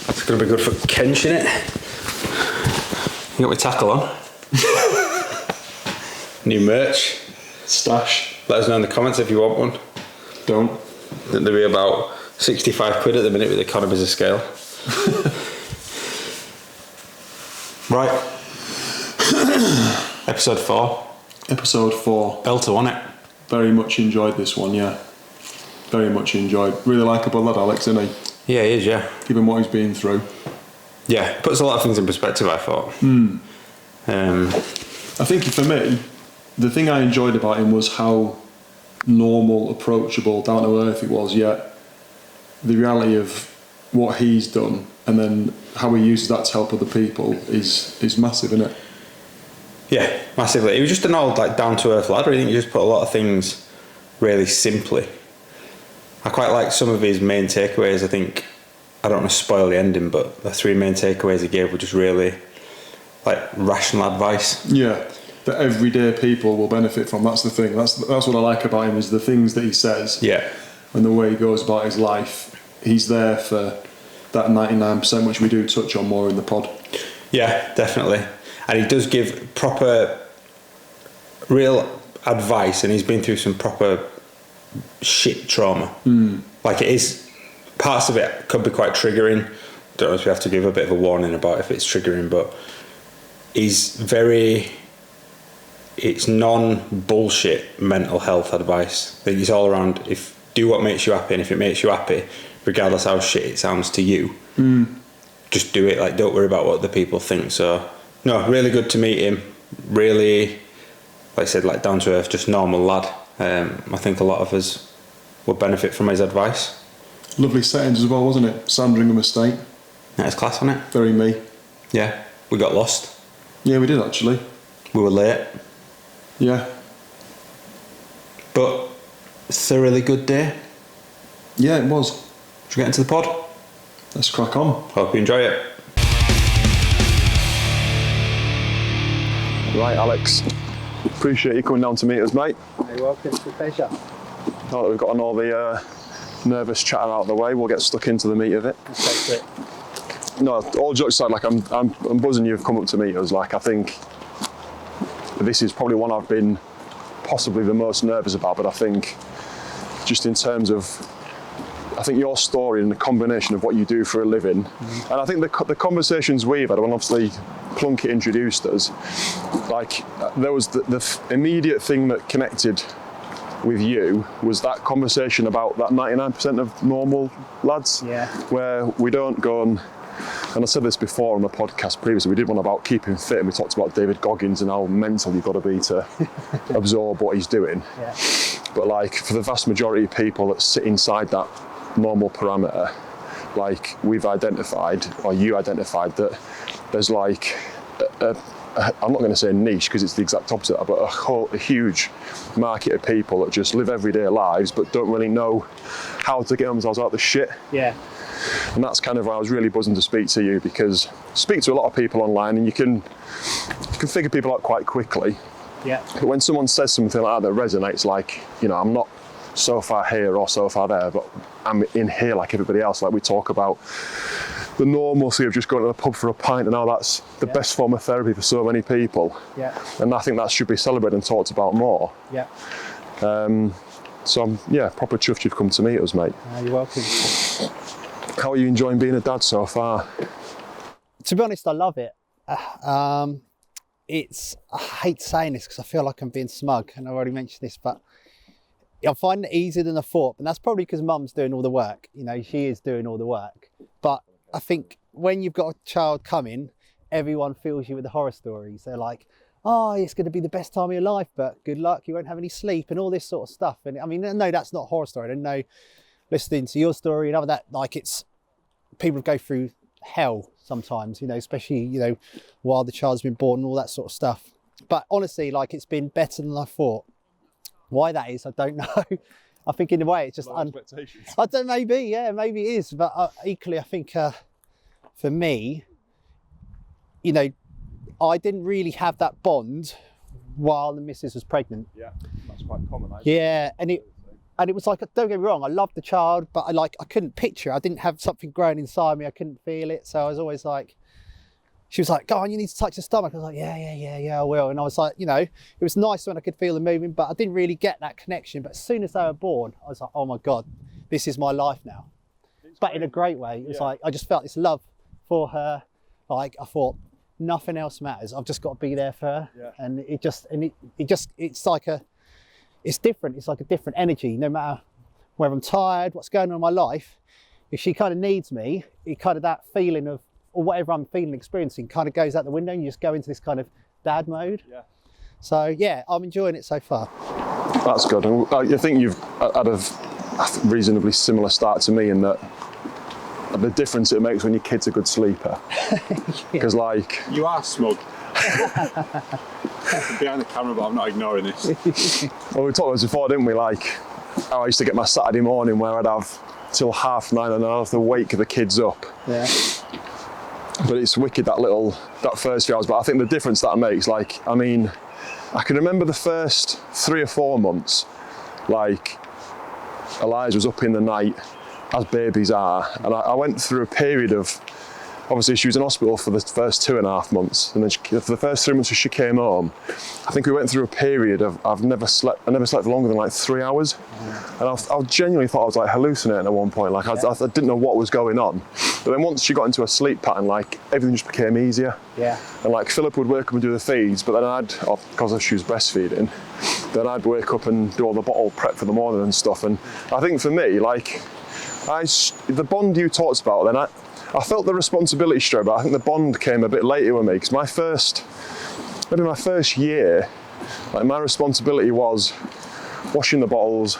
That's going to be good for kenching it. You got my tackle on. New merch. Stash. Let us know in the comments if you want one. Don't. They'll be about 65 quid at the minute with economies of scale. Right. Episode 4. Episode 4. Belter, wasn't it? Very much enjoyed this one, yeah. Very much enjoyed. Really likeable lad, Alex, isn't he? Yeah, he is, yeah. Given what he's been through. Yeah, puts a lot of things in perspective, I thought. I think for me, the thing I enjoyed about him was how normal, approachable, down to earth he was, yet the reality of what he's done and then how he uses that to help other people is massive, isn't it? Yeah, massively. He was just an old, like, down-to-earth lad. I think he just put a lot of things really simply. I quite like some of his main takeaways. I think, I don't want to spoil the ending, but the 3 main takeaways he gave were just really, like, rational advice. Yeah, that everyday people will benefit from. That's the thing. That's what I like about him, is the things that he says. Yeah. And the way he goes about his life. He's there for that 99%, which we do touch on more in the pod. Yeah, definitely. And he does give proper, real advice, and he's been through some proper shit trauma. Like, it is, parts of it could be quite triggering. Don't know if we have to give a bit of a warning about if it's triggering, but he's very, it's non-bullshit mental health advice. I think it's all around, if do what makes you happy, and if it makes you happy, regardless how shit it sounds to you, just do it. Like, don't worry about what the people think. So no, really good to meet him. Really, like I said, like, down to earth, just normal lad. I think a lot of us would benefit from his advice. Lovely settings as well, wasn't it? Sandringham Estate. That's class, wasn't it? Very me. Yeah, we got lost. Yeah, we did actually. We were late, Yeah. but thoroughly good day. Yeah, it was. Should we get into the pod? Let's crack on. Hope you enjoy it. Right, Alex. Appreciate you coming down to meet us, mate. You're welcome, it's a pleasure. Now that we've gotten all the nervous chatter out of the way, we'll get stuck into the meat of it. That's it. No, all jokes aside, like, I'm buzzing you've come up to meet us. Like, I think this is probably one I've been possibly the most nervous about, but I think just in terms of, I think your story and the combination of what you do for a living, and I think the conversations we've had, when obviously Plunkett introduced us, like, there was the immediate thing that connected with you was that conversation about that 99% of normal lads, Yeah. where we don't go and I said this before on the podcast previously, we did one about keeping fit, and we talked about David Goggins and how mental you've got to be to absorb what he's doing. Yeah. But, like, for the vast majority of people that sit inside that normal parameter, like, we've identified, or you identified, that there's, like, I'm not going to say niche because it's the exact opposite, but a huge market of people that just live everyday lives but don't really know how to get themselves out of the shit. Yeah. And that's kind of why I was really buzzing to speak to you, because I speak to a lot of people online and you can figure people out quite quickly. Yeah. But when someone says something like that resonates, like, you know, I'm not so far here or so far there, but I'm in here like everybody else. Like, we talk about the normalcy of just going to the pub for a pint and how that's the best form of therapy for so many people. Yeah. And I think that should be celebrated and talked about more. Yeah. So I'm, proper chuffed you've come to meet us, mate. You're welcome. How are you enjoying being a dad so far? To be honest, I love it. I hate saying this because I feel like I'm being smug, and I already mentioned this, but I find it easier than I thought, and that's probably because Mum's doing all the work. You know, she is doing all the work. But I think when you've got a child coming, everyone fills you with the horror stories. They're like, oh, it's going to be the best time of your life, but good luck, you won't have any sleep, and all this sort of stuff. And I mean, no, that's not a horror story. I don't know, listening to your story and other that, like, it's, people go through hell sometimes, you know, especially, you know, while the child's been born and all that sort of stuff. But honestly, like, it's been better than I thought. Why that is, I don't know. I think in a way it's just expectations. I don't, maybe it is, but equally I think for me, you know, I didn't really have that bond while the missus was pregnant. Yeah, that's quite common. Yeah, and And it was like, don't get me wrong, I loved the child, but I couldn't picture it. I didn't have something growing inside me. I couldn't feel it. So I was always like, she was like, go on, you need to touch the stomach. I was like, yeah, I will. And I was like, you know, it was nice when I could feel the moving, but I didn't really get that connection. But as soon as they were born, I was like, oh my God, this is my life now. But in a great way. It was like, I just felt this love for her. Like, I thought, nothing else matters. I've just got to be there for her. Yeah. And it's like it's different. It's like a different energy. No matter whether I'm tired, what's going on in my life, if she kind of needs me, it kind of that feeling of, or whatever I'm feeling, experiencing, kind of goes out the window, and you just go into this kind of dad mode. Yeah. So yeah, I'm enjoying it so far. That's good. And I think you've had a reasonably similar start to me in that the difference it makes when your kid's a good sleeper. Because like... You are smug. Behind the camera, but I'm not ignoring this. Well, we talked about this before, didn't we? Like, how I used to get my Saturday morning where I'd have till 9:30 and I'd have to wake the kids up. Yeah. But it's wicked, that first few hours. But I think the difference that makes, like, I mean, I can remember the first 3 or 4 months, like, Eliza was up in the night, as babies are, and I went through a period of, obviously she was in hospital for the first 2.5 months, and then for the first 3 months as she came home, I think we went through a period of I never slept for longer than like 3 hours. And I genuinely thought I was like hallucinating at one point, like I didn't know what was going on. But then once she got into a sleep pattern, like everything just became easier. Yeah. And like Philip would wake up and do the feeds, but then because she was breastfeeding, then I'd wake up and do all the bottle prep for the morning and stuff. And I think for me, like, the bond you talked about, then I felt the responsibility straight, but I think the bond came a bit later with me, because my first year, like, my responsibility was washing the bottles,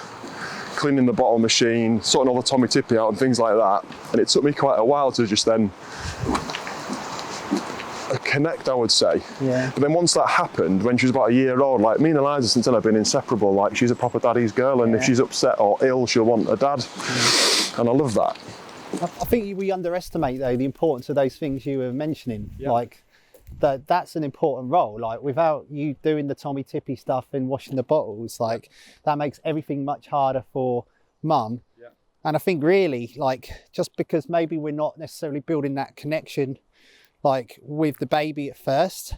cleaning the bottle machine, sorting all the Tommy Tippy out and things like that. And it took me quite a while to just then connect, I would say. Yeah. But then once that happened, when she was about a year old, like, me and Eliza since then have been inseparable. Like, she's a proper daddy's girl, and if she's upset or ill, she'll want a dad. And I love that. I think we underestimate, though, the importance of those things you were mentioning. Yeah. Like, that's an important role. Like, without you doing the Tommy Tippy stuff and washing the bottles, like, that makes everything much harder for mum. Yeah. And I think really, like, just because maybe we're not necessarily building that connection, like, with the baby at first,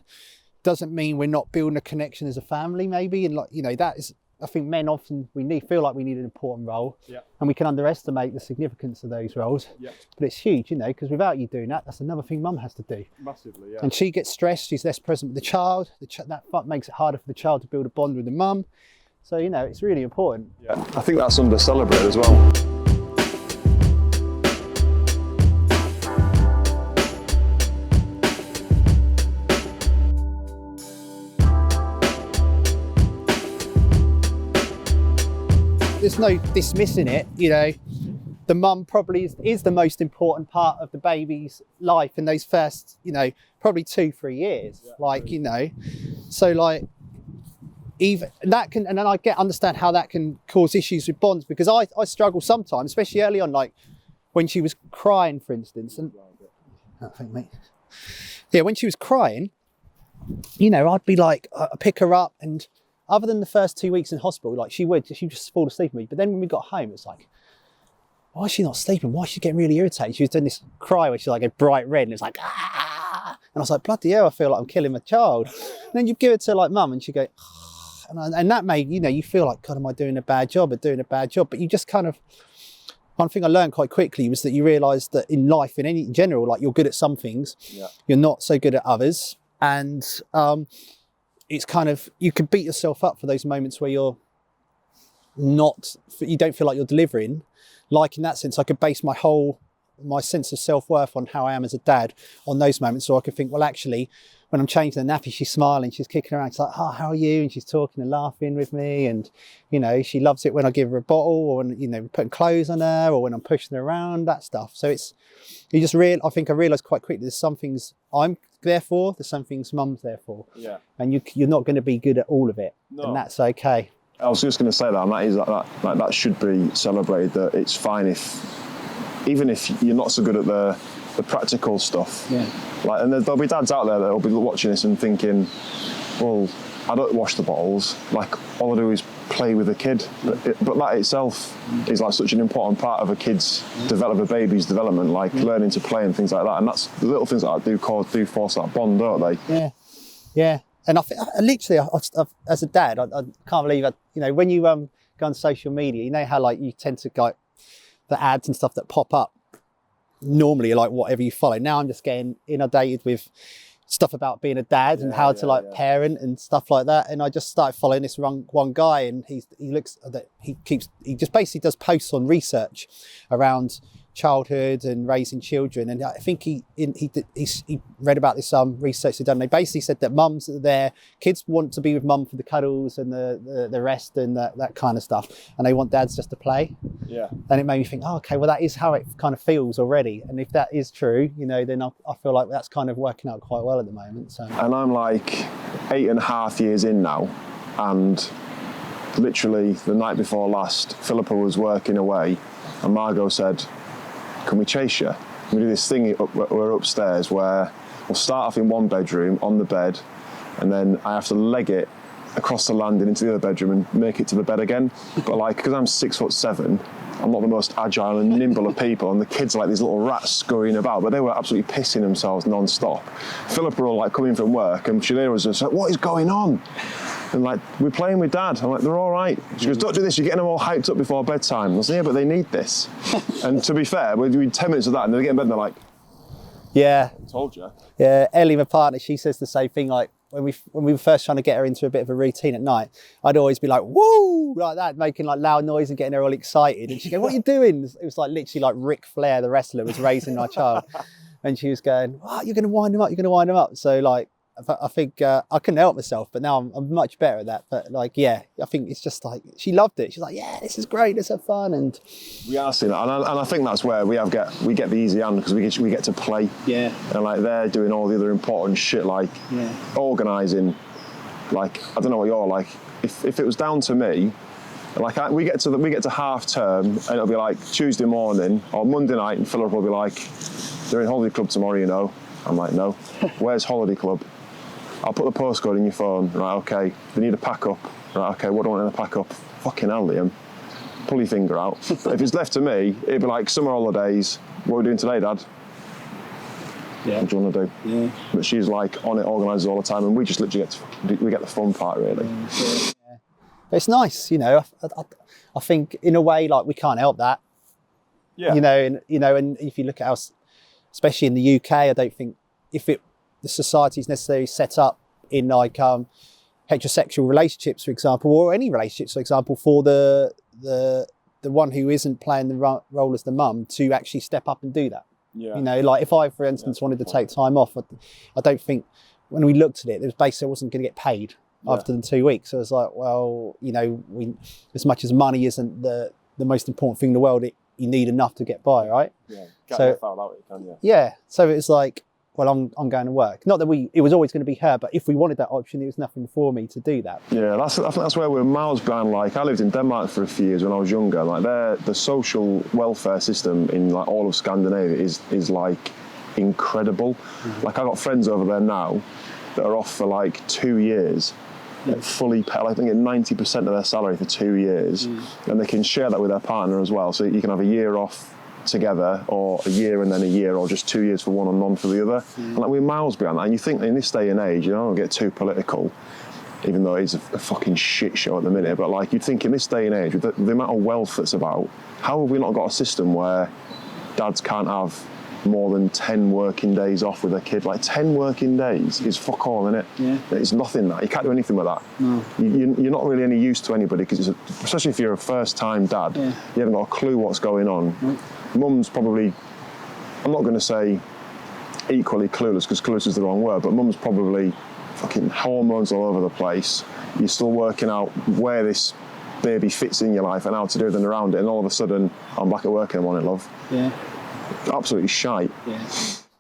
doesn't mean we're not building a connection as a family, maybe. And, like, you know, that is, I think men often, feel like we need an important role. Yeah. And we can underestimate the significance of those roles. Yeah. But it's huge, you know, because without you doing that, that's another thing mum has to do. Massively, yeah. And she gets stressed, she's less present with the child. That makes it harder for the child to build a bond with the mum. So, you know, it's really important. Yeah, I think that's under-celebrated as well. There's no dismissing it, you know. The mum probably is the most important part of the baby's life in those first, you know, probably 2-3 years. Yeah, like, really. You know, so like, even that can, and then I understand how that can cause issues with bonds, because I struggle sometimes, especially early on, like when she was crying, for instance. And I think, mate. Yeah, when she was crying, you know, I'd be like, I'd pick her up, and other than the first 2 weeks in hospital, like she'd just fall asleep with me. But then when we got home, it's like, why is she not sleeping? Why is she getting really irritated? She was doing this cry where she's like a bright red, and it's like, ah. And I was like, bloody hell, I feel like I'm killing my child. And then you give it to like mum, and she go, and that made, you know, you feel like, God, am I doing a bad job? But you just kind of, one thing I learned quite quickly was that you realise that in life, in general, like, you're good at some things, you're not so good at others. And it's kind of, you can beat yourself up for those moments where you don't feel like you're delivering. Like, in that sense, I could base my sense of self-worth on how I am as a dad on those moments. So I could think, well, actually, when I'm changing the nappy, she's smiling, she's kicking around, she's like, oh, how are you? And she's talking and laughing with me. And, you know, she loves it when I give her a bottle, or when, you know, putting clothes on her, or when I'm pushing her around, that stuff. So it's, I think I realised quite quickly, there's some things I'm there for, there's some things mum's there for. Yeah. And you're not going to be good at all of it. No. And that's okay. I was just going to say that, and that is that should be celebrated, that it's fine even if you're not so good at the practical stuff. Yeah. Like, and there'll be dads out there that'll be watching this and thinking, well, I don't wash the bottles. Like, all I do is play with a kid. But that itself is like such an important part of a kid's a baby's development, like learning to play and things like that. And that's the little things like that do force that bond, don't they? Yeah. And I literally, as a dad, I can't believe it. You know, when you go on social media, you know how like you tend to like the ads and stuff that pop up normally, like whatever you follow. Now I'm just getting inundated with stuff about being a dad and how to like parent and stuff like that. And I just started following this one guy, and he just basically does posts on research around childhood and raising children. And I think he read about this research they've done. They basically said that their kids want to be with mum for the cuddles and the rest and that kind of stuff, and they want dads just to play. And it made me think, oh, okay, well that is how it kind of feels already. And if that is true, you know, then I feel like that's kind of working out quite well at the moment. So. And I'm like 8.5 years in now, and literally the night before last, Philippa was working away and Margot said, can we chase you? We do this thing, we're upstairs where we'll start off in one bedroom on the bed, and then I have to leg it across the landing into the other bedroom and make it to the bed again. But like, because I'm 6'7", I'm not the most agile and nimble of people, and the kids are like these little rats scurrying about, but they were absolutely pissing themselves non-stop. Philippa will like come in from work and Shalera was just like, what is going on? And like, we're playing with Dad. I'm like, they're all right. She goes, don't do this, you're getting them all hyped up before bedtime. I was like, yeah, but they need this. And to be fair, we're doing 10 minutes of that and they get in bed and they're like, yeah. I told you. Yeah, Ellie, my partner, she says the same thing. Like when we were first trying to get her into a bit of a routine at night, I'd always be like, woo, like that, making like loud noise and getting her all excited. And she'd go, what are you doing? It was like literally like Ric Flair, the wrestler, was raising our child. And she was going, oh, you're going to wind him up, you're going to wind him up. So like, I think I couldn't help myself, but now I'm much better at that. But like, yeah, I think it's just like, she loved it. She's like, yeah, this is great, let's have fun. And we are seeing that, and I think that's where we get the easy hand, because we get to play. Yeah. And like they're doing all the other important shit, like organising. Like, I don't know what you're like. If it was down to me, like we get to half term and it'll be like Tuesday morning or Monday night, and Philip will be like, they're in holiday club tomorrow, you know. I'm like, no. Where's holiday club? I'll put the postcode in your phone. Right, okay. They need a pack up. Right, okay, what do I want in a pack up? Fucking hell, Liam. Pull your finger out. But if it's left to me, it'd be like summer holidays. What are we doing today, Dad? yeah. What do you want to do? Yeah. But she's like on it, organises all the time, and we just literally get the fun part, really. Yeah. But it's nice, you know. I think in a way, like, we can't help that. Yeah. You know, and if you look at us, especially in the UK, I don't think the society is necessarily set up in like heterosexual relationships, for example, or any relationships, for example, for the one who isn't playing the role as the mum to actually step up and do that. Yeah. You know, like if I, for instance, wanted to take time off, I don't think when we looked at it, it was basically I wasn't going to get paid after the 2 weeks. So I was like, well, you know, as much as money isn't the most important thing in the world, you need enough to get by, right? Yeah. Yeah. So it was like, well, I'm going to work. Not that it was always going to be her, but if we wanted that option, there was nothing for me to do that. Yeah, I think that's where we're miles behind. Like, I lived in Denmark for a few years when I was younger. Like, the social welfare system in like all of Scandinavia is like incredible. Mm-hmm. Like, I got friends over there now that are off for like 2 years, fully paid. I think get 90% of their salary for 2 years, and they can share that with their partner as well. So you can have a year off together, or a year and then a year, or just 2 years for one and none for the other. And like, we're miles behind that. And you think in this day and age, you know, I don't get too political, even though it's a fucking shit show at the minute, but like, you'd think in this day and age, with the amount of wealth that's about, how have we not got a system where dads can't have more than 10 working days off with their kid? Like, 10 working days is fuck all, innit? Yeah. It's nothing, that. You can't do anything with that. No. You're not really any use to anybody, because especially if you're a first-time dad, you haven't got a clue what's going on. Mum's probably, I'm not going to say equally clueless, because clueless is the wrong word, but mum's probably fucking hormones all over the place. You're still working out where this baby fits in your life and how to do everything around it, and all of a sudden, I'm back at work in the morning, love. Yeah. Absolutely shite. Yeah.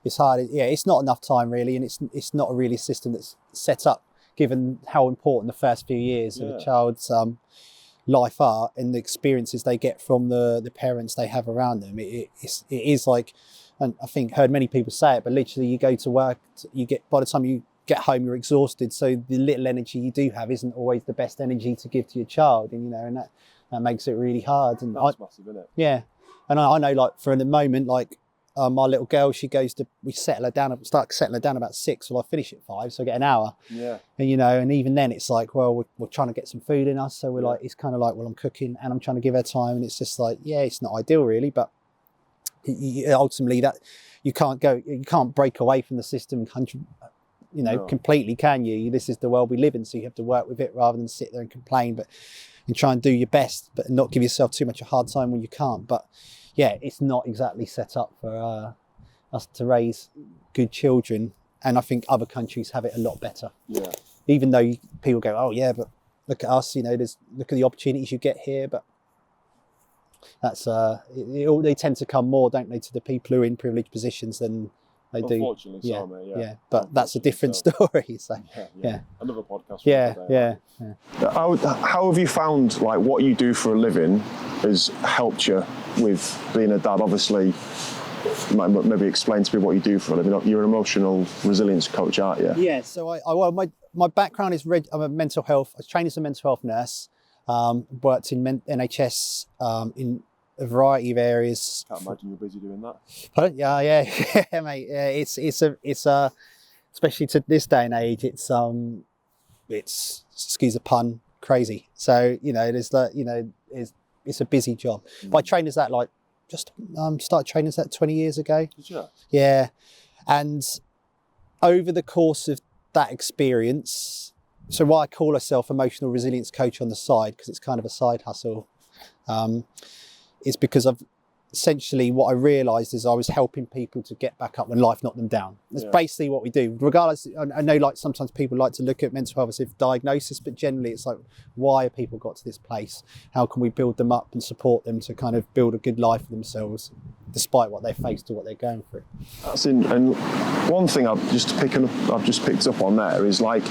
It's hard. Yeah, it's not enough time, really, and it's not a really system that's set up, given how important the first few years of a child's life are, and the experiences they get from the parents they have around them. It is like, and I think heard many people say it, but literally you go to work, by the time you get home, you're exhausted. So the little energy you do have isn't always the best energy to give to your child, and and that makes it really hard. And That's massive, isn't it? yeah, and I know, like, for the moment, like, my little girl, we settle her down, start settling her down about 6, well, I finish at 5, so I get an hour. Yeah. And, and even then it's like, well, we're trying to get some food in us. So we're like, it's kind of like, well, I'm cooking and I'm trying to give her time. And it's just like, yeah, it's not ideal really, but ultimately that you can't break away from the system, completely, can you? This is the world we live in. So you have to work with it rather than sit there and complain, and try and do your best, but not give yourself too much a hard time when you can't. But yeah, it's not exactly set up for us to raise good children. And I think other countries have it a lot better. Yeah. Even though people go, oh yeah, but look at us, look at the opportunities you get here. But that's they tend to come more, don't they, to the people who are in privileged positions than they do. Unfortunately, so, mate, yeah. But that's a different story. So yeah. Another podcast. Yeah. How have you found, like, what you do for a living has helped you with being a dad? Obviously, maybe explain to me what you do for a living. You're an emotional resilience coach, aren't you? Yeah. So my background is I'm a mental health. I was trained as a mental health nurse. Worked in NHS in a variety of areas. Can't imagine you're busy doing that. But yeah, mate. Yeah, it's especially to this day and age, it's excuse the pun, crazy. So there's that it's a busy job. But I trained as that started training as that 20 years ago. Did you? Yeah, and over the course of that experience, so why I call myself emotional resilience coach on the side, because it's kind of a side hustle, is because essentially what I realised is I was helping people to get back up when life knocked them down. That's basically what we do. Regardless, I know, like, sometimes people like to look at mental health as if diagnosis, but generally it's like, why have people got to this place? How can we build them up and support them to kind of build a good life for themselves, despite what they faced or what they're going through? And one thing I've just picked up on there is, like,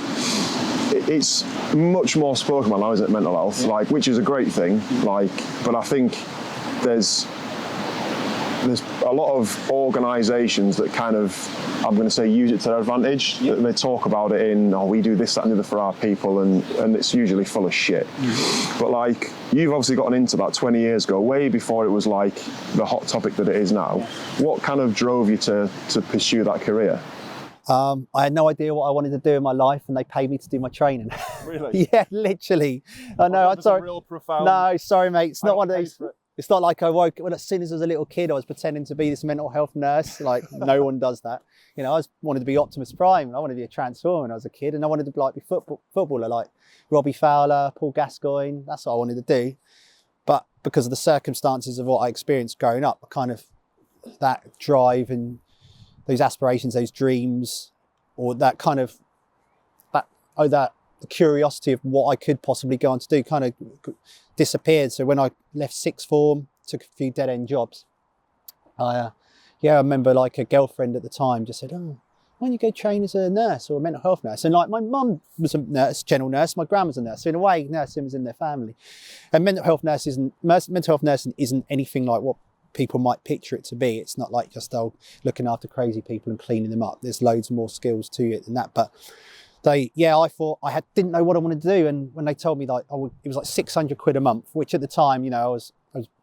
it's much more spoken about now, isn't it, mental health? Like, which is a great thing. Like, but I think there's a lot of organisations that kind of, I'm going to say, use it to their advantage. Yeah. They talk about it in, we do this, that and the other for our people, and it's usually full of shit. Mm-hmm. But, like, you've obviously gotten into that 20 years ago, way before it was like the hot topic that it is now. What kind of drove you to pursue that career? I had no idea what I wanted to do in my life, and they paid me to do my training. Really? Yeah, literally. I know. I'm sorry. Real profound. No, sorry, mate. It's not one of those. It's not like I woke. As soon as I was a little kid, I was pretending to be this mental health nurse. Like, no one does that. I wanted to be Optimus Prime. I wanted to be a Transformer when I was a kid, and I wanted to be footballer, like Robbie Fowler, Paul Gascoigne. That's what I wanted to do. But because of the circumstances of what I experienced growing up, kind of that drive and those aspirations, those dreams, or that kind of the curiosity of what I could possibly go on to do kind of disappeared. So when I left sixth form, took a few dead end jobs. I remember, like, a girlfriend at the time just said, "Oh, why don't you go train as a nurse or a mental health nurse?" And, like, my mum was a nurse, general nurse, my grandma's a nurse. So in a way, nursing was in their family. And mental health nursing isn't anything like what people might picture it to be. It's not like just looking after crazy people and cleaning them up. There's loads more skills to it than that. But I thought didn't know what I wanted to do. And when they told me that it was like 600 quid a month, which at the time, I was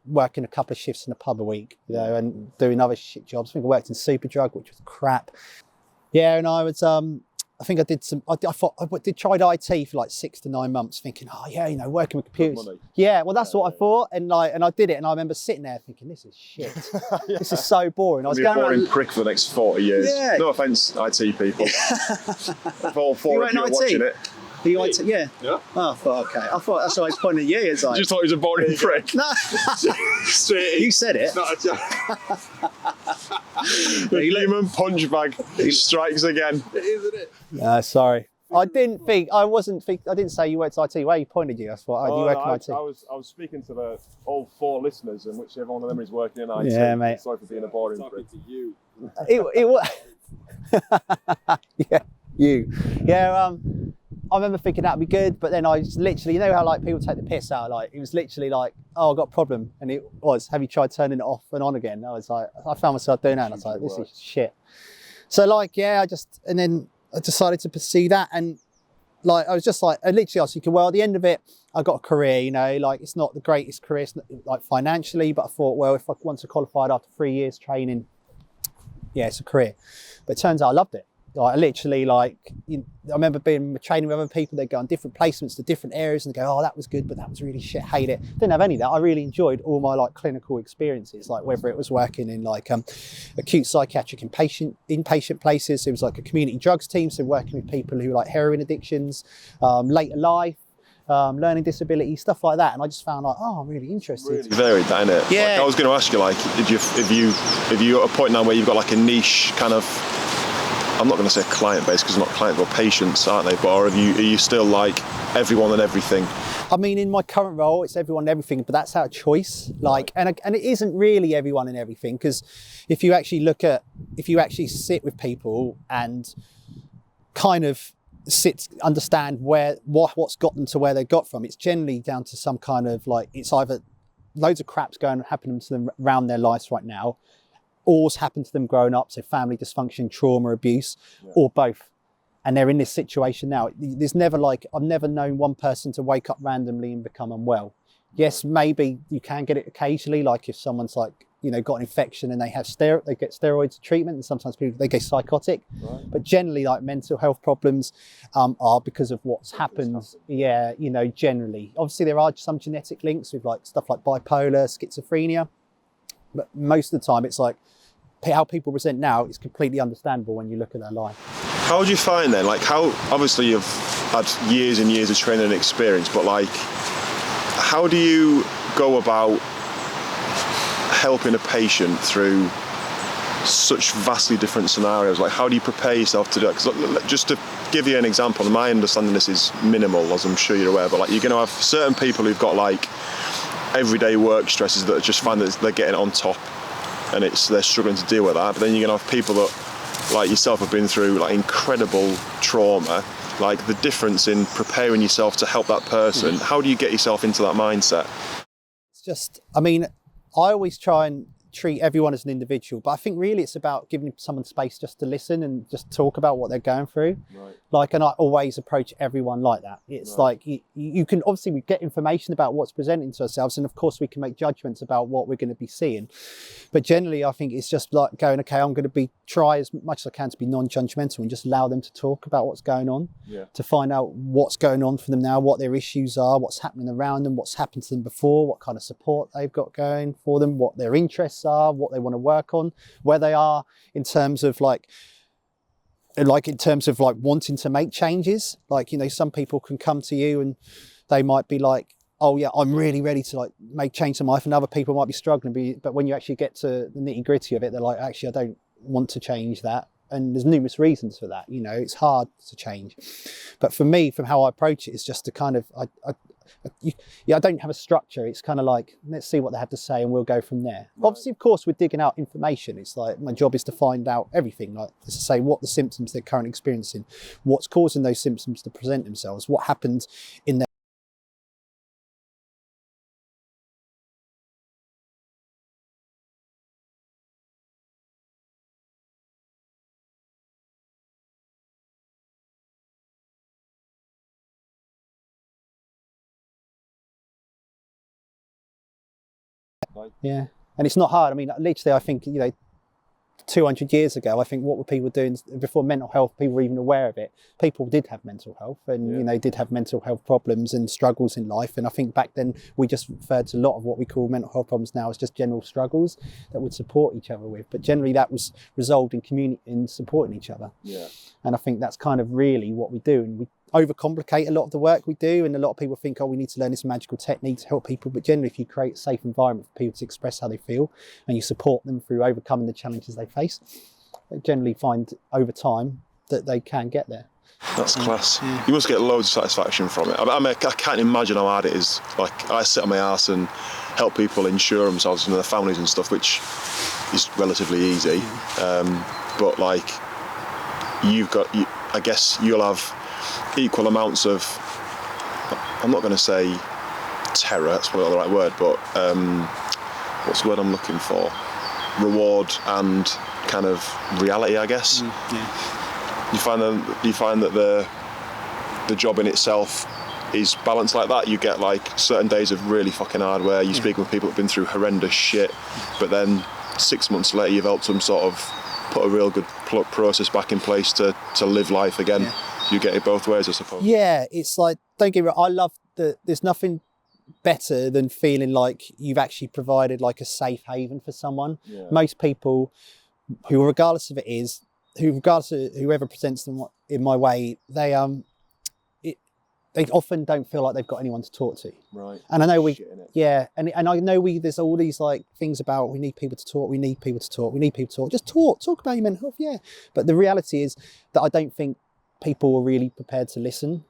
working a couple of shifts in a pub a week, and doing other shit jobs. I think I worked in Superdrug, which was crap. Yeah, and I was, I think I did tried IT for like 6 to 9 months, thinking, working with computers. Yeah, well, that's what I thought, and I did it, and I remember sitting there thinking, this is shit. This is so boring. I was going a boring prick for the next 40 years. Yeah. No offence, IT people. All four of you are watching it. Are you IT? Yeah. Yeah. Oh, I thought, okay. I thought that's why I was pointing at you. It's like, you just thought he was a boring prick. No. You said it. It's not a joke. The human punch bag strikes again. Isn't it? Sorry. I didn't say you worked IT. Where you pointed you? I thought, you work in IT. I was speaking to all 4 listeners, and whichever one of them is working in IT. Yeah, mate. Sorry for being a boring prick. To you. It was. Yeah, you. Yeah. I remember thinking that'd be good, but then I just literally, how like people take the piss out, like it was literally like, oh, I've got a problem, and it was, have you tried turning it off and on again? I was like, I found myself doing that, and I was like, this is shit. So, like, and then I decided to pursue that, and like I was thinking, well, at the end of it, I got a career. You know, like it's not the greatest career, it's not, like financially, but I thought, well, if I once I qualified after 3 years training, yeah, it's a career. But it turns out I loved it. Like I literally, like, I remember being training with other people. They'd go on different placements to different areas and go, oh, that was good, but that was really shit. Hate it. Didn't have any of that. I really enjoyed all my like clinical experiences, like whether it was working in like acute psychiatric inpatient places. It was like a community drugs team, so working with people who like heroin addictions, later life, learning disability, stuff like that. And I just found like, oh, I'm really interested. Really varied, that, innit? Yeah. Like, I was going to ask you, like, if you at a point now where you've got like a niche kind of, I'm not going to say client base because it's not client, but patients, aren't they? But are you still like everyone and everything? I mean, in my current role, it's everyone and everything, but that's our choice. Like, and it isn't really everyone and everything, because if you actually sit with people and kind of understand what's got them to where they got from, it's generally down to some kind of like, it's either loads of crap's happening to them around their lives right now, or it's happened to them growing up, so family dysfunction, trauma, abuse, or both. And they're in this situation now. There's never like, I've never known one person to wake up randomly and become unwell. Yes, maybe you can get it occasionally, like if someone's like, you know, got an infection and they get steroids treatment, and sometimes they go psychotic. Right. But generally, like mental health problems are because of what's happened. Yeah, you know, generally. Obviously, there are some genetic links with like stuff like bipolar, schizophrenia. But most of the time, it's like how people present now is completely understandable when you look at their life. How would you find then, like how, obviously you've had years and years of training and experience, but like, how do you go about helping a patient through such vastly different scenarios? Like, how do you prepare yourself to do it? Because just to give you an example, and my understanding this is minimal, as I'm sure you're aware, but like you're going to have certain people who've got like everyday work stresses that just find that they're getting on top, and they're struggling to deal with that. But then you're going to have people that, like yourself, have been through like incredible trauma. Like the difference in preparing yourself to help that person, how do you get yourself into that mindset? It's just, I mean, I always try and treat everyone as an individual, but I think really it's about giving someone space just to listen and just talk about what they're going through. Right. Like, and I always approach everyone like that. It's right. Like you can obviously, we get information about what's presenting to ourselves, and of course we can make judgments about what we're going to be seeing. But generally, I think it's just like going, okay, I'm going to try as much as I can to be non-judgmental and just allow them to talk about what's going on, to find out what's going on for them now, what their issues are, what's happening around them, what's happened to them before, what kind of support they've got going for them, what their interests are, what they want to work on, where they are in terms of like wanting to make changes. Like, you know, some people can come to you and they might be like, oh yeah, I'm really ready to like make change in life, and other people might be struggling, but when you actually get to the nitty gritty of it, they're like, actually, I don't want to change that. And there's numerous reasons for that. You know, it's hard to change. But for me, from how I approach it, it's just to kind of, I don't have a structure. It's kind of like, let's see what they have to say and we'll go from there. Right. Obviously, of course, we're digging out information. It's like, my job is to find out everything, like to say what the symptoms they're currently experiencing, what's causing those symptoms to present themselves, what happened in their yeah. And it's not hard. I mean, literally, I think, you know, 200 years ago, I think what were people doing before mental health, people were even aware of it. People did have mental health and, you know, did have mental health problems and struggles in life. And I think back then we just referred to a lot of what we call mental health problems now as just general struggles that would support each other with. But generally that was resolved in community, in supporting each other. Yeah. And I think that's kind of really what we do. And we overcomplicate a lot of the work we do, and a lot of people think, oh, we need to learn this magical technique to help people, but generally if you create a safe environment for people to express how they feel and you support them through overcoming the challenges they face, they generally find over time that they can get there. That's class. You must get loads of satisfaction from it. I mean, I can't imagine how hard it is. Like, I sit on my arse and help people insure themselves and their families and stuff, which is relatively easy. But like, I guess you'll have equal amounts of, I'm not going to say terror, that's probably not the right word, but what's the word I'm looking for? Reward and kind of reality, I guess. you find that the job in itself is balanced like that? You get like certain days of really fucking hard where you speak with people who've been through horrendous shit, but then 6 months later you've helped them sort of put a real good process back in place to live life again. Yeah. You get it both ways, I suppose. Yeah, it's like, don't get me wrong, I love that there's nothing better than feeling like you've actually provided like a safe haven for someone. Yeah. Most people who, regardless of regardless of whoever presents them in my way, they often don't feel like they've got anyone to talk to. Right. And I know and I know there's all these like things about we need people to talk, we need people to talk, we need people to talk. Just talk about your mental health, yeah. But the reality is that I don't think people are really prepared to listen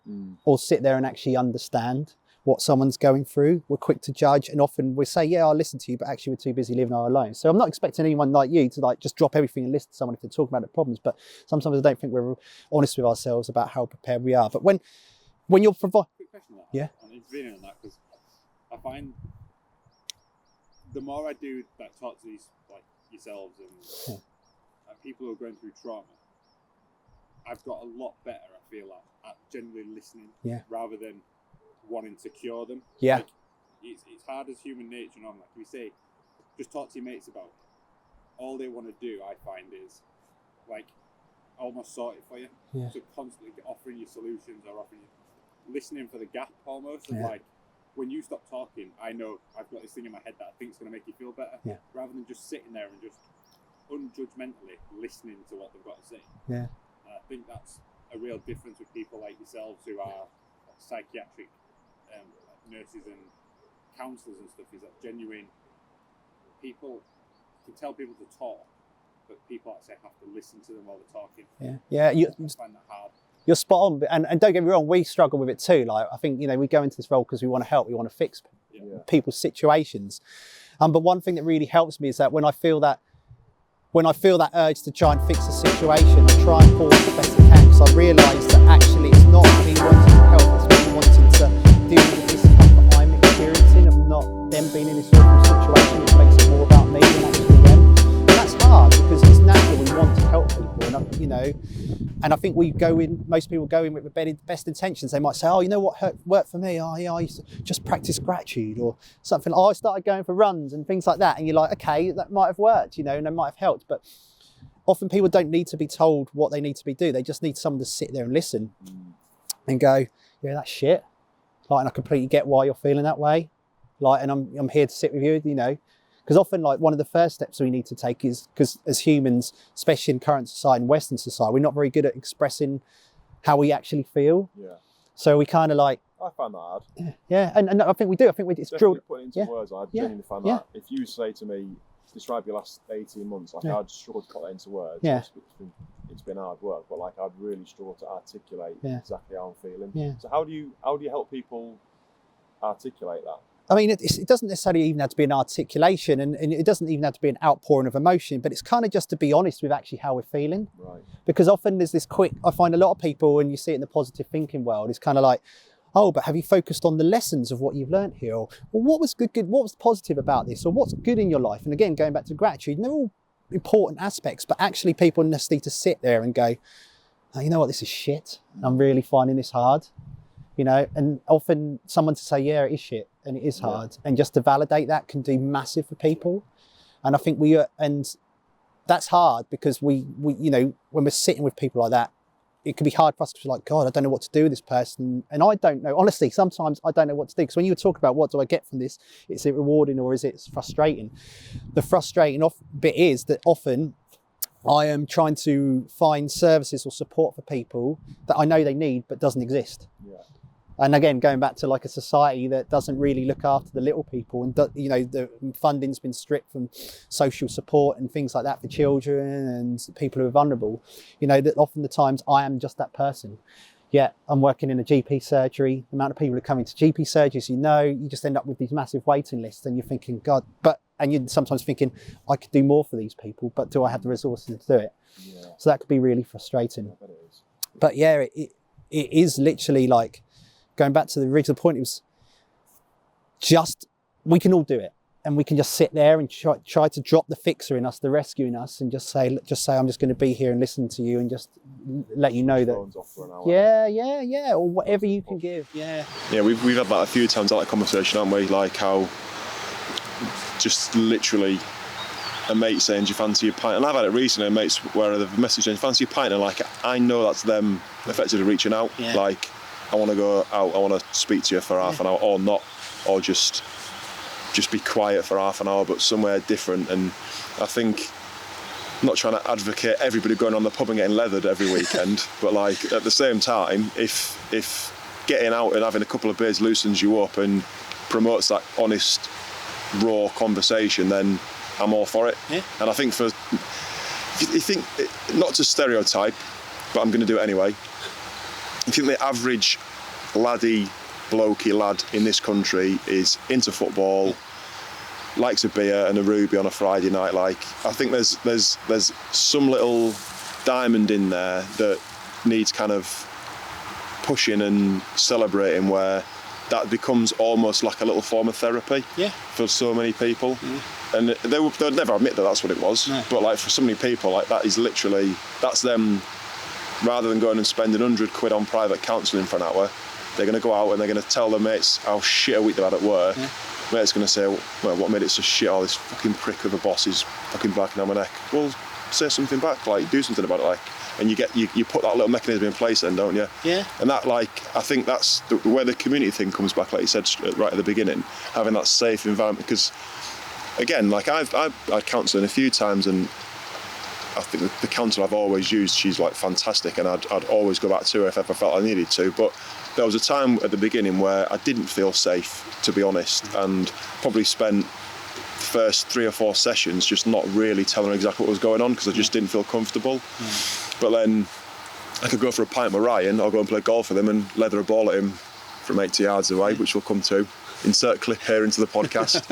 or sit there and actually understand what someone's going through. We're quick to judge, and often we say, yeah, I'll listen to you, but actually we're too busy living our lives. So I'm not expecting anyone like you to like just drop everything and listen to someone if they're talking about the problems, but sometimes I don't think we're honest with ourselves about how prepared we are. But when you're providing... Quick question on that. Yeah? I'm intervening on that because I find the more I do that, talk to these, like yourselves and people who are going through trauma, I've got a lot better, I feel, at genuinely listening rather than wanting to cure them. Yeah. Like, it's hard as human nature, like we say, just talk to your mates about it. All they want to do, I find, is like almost sort it for you. Yeah. So constantly offering you solutions or offering you, listening for the gap almost. And like when you stop talking, I know I've got this thing in my head that I think is going to make you feel better. Yeah. Rather than just sitting there and just unjudgmentally listening to what they've got to say. Yeah. And I think that's a real difference with people like yourselves who are psychiatric nurses and counsellors and stuff, is that genuine people can tell people to talk, but people actually have to listen to them while they're talking. I find that hard. You're spot on, and don't get me wrong, we struggle with it too. Like, I think, we go into this role because we want to help, we want to fix people's situations. But one thing that really helps me is that when I feel that urge to try and fix a situation, I try and pause the best I can, because I realise that actually it's not me wanting to help, it's me wanting to deal with the discomfort I'm experiencing of not them being in this awful situation, which makes it more about me than actually them. And that's hard because it's natural, we want to help people, and I think most people go in with the best intentions. They might say, oh, you know what worked for me? Oh, yeah, I used to just practice gratitude or something. Oh, I started going for runs and things like that. And you're like, okay, that might have worked, and that might have helped. But often people don't need to be told what they need to be doing. They just need someone to sit there and listen and go, yeah, that's shit. Like, and I completely get why you're feeling that way. Like, and I'm here to sit with you, Because often, like, one of the first steps we need to take is, because as humans, especially in current society and Western society, we're not very good at expressing how we actually feel. Yeah. So we kind of like... I find that hard. Yeah, and I think we do. I think it's drilled... Putting into words, I genuinely find that. If you say to me, describe your last 18 months, like, I'd struggle to put that into words. Yeah. It's been hard work, but like, I'd really struggle to articulate exactly how I'm feeling. Yeah. So how do you help people articulate that? I mean, it doesn't necessarily even have to be an articulation, and it doesn't even have to be an outpouring of emotion, but it's kind of just to be honest with actually how we're feeling. Right. Because often there's this I find a lot of people, and you see it in the positive thinking world, it's kind of like, oh, but have you focused on the lessons of what you've learned here? Or what was good, what was positive about this? Or what's good in your life? And again, going back to gratitude, and they're all important aspects, but actually people just need to sit there and go, oh, you know what, this is shit. I'm really finding this hard. And often someone to say, yeah, it is shit and it is hard. And just to validate that can do massive for people. And I think and that's hard because we when we're sitting with people like that, it can be hard for us to be like, God, I don't know what to do with this person. And I don't know, honestly, sometimes I don't know what to do. Because when you talk about what do I get from this, is it rewarding or is it frustrating? The frustrating bit is that often I am trying to find services or support for people that I know they need, but doesn't exist. Yeah. And again, going back to like a society that doesn't really look after the little people, and the funding's been stripped from social support and things like that for children and people who are vulnerable, that often the times I am just that person. Yeah, I'm working in a GP surgery. The amount of people who are coming to GP surgeries, you just end up with these massive waiting lists, and you're thinking, God, and you're sometimes thinking, I could do more for these people, but do I have the resources to do it? Yeah. So that could be really frustrating. Yeah, but yeah, it is literally like, going back to the original point, it was just, we can all do it. And we can just sit there and try to drop the fixer in us, the rescue in us, and just say, I'm just going to be here and listen to you and just let you know that. Phones off for an hour. Yeah, or whatever you can give. Yeah. Yeah, we've had that a few times, that conversation, haven't we? Like how just literally a mate saying, do you fancy a pint? And I've had it recently, mates where they've messaged saying, fancy a pint? And like, I know that's them effectively reaching out. Yeah. Like, I want to go out, I want to speak to you for half an hour, or not, or just be quiet for half an hour, but somewhere different. And I think, I'm not trying to advocate everybody going on the pub and getting leathered every weekend, but like at the same time, if getting out and having a couple of beers loosens you up and promotes that honest, raw conversation, then I'm all for it. Yeah. And I think you think, not to stereotype, but I'm going to do it anyway. I think the average laddie, blokey lad in this country is into football, likes a beer and a Ruby on a Friday night. Like, I think there's some little diamond in there that needs kind of pushing and celebrating, where that becomes almost like a little form of therapy for so many people. And they'd never admit that that's what it was. No. But like for so many people, like that is literally, that's them, rather than going and spending £100 on private counselling for an hour, they're going to go out and they're going to tell their mates how shit a week they've had at work. Mate's going to say, well, what made it so shit? Oh, this fucking prick of a boss is fucking barking down my neck. Well, say something back, like do something about it, like. And you put that little mechanism in place then, don't you? Yeah. And that, like, I think that's where the community thing comes back, like you said right at the beginning, having that safe environment. Because, again, like I've had counselling a few times, and I think the counsellor I've always used, she's like fantastic, and I'd always go back to her if ever felt I needed to. But there was a time at the beginning where I didn't feel safe, to be honest, and probably spent first 3 or 4 sessions just not really telling her exactly what was going on, because I just didn't feel comfortable. But then I could go for a pint with Ryan, or go and play golf with him and leather a ball at him from 80 yards away, which we'll come to. Insert clip here into the podcast.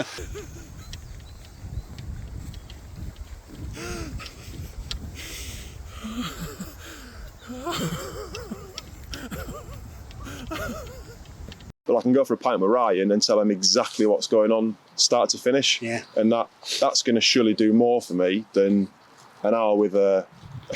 But I can go for a pint with Ryan and tell him exactly what's going on, start to finish. Yeah. And that's going to surely do more for me than an hour with a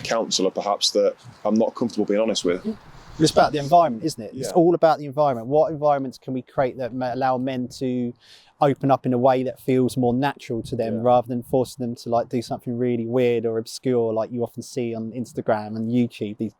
counsellor, perhaps, that I'm not comfortable being honest with. It's about the environment, isn't it? Yeah. It's all about the environment. What environments can we create that allow men to open up in a way that feels more natural to them, rather than forcing them to like do something really weird or obscure, like you often see on Instagram and YouTube,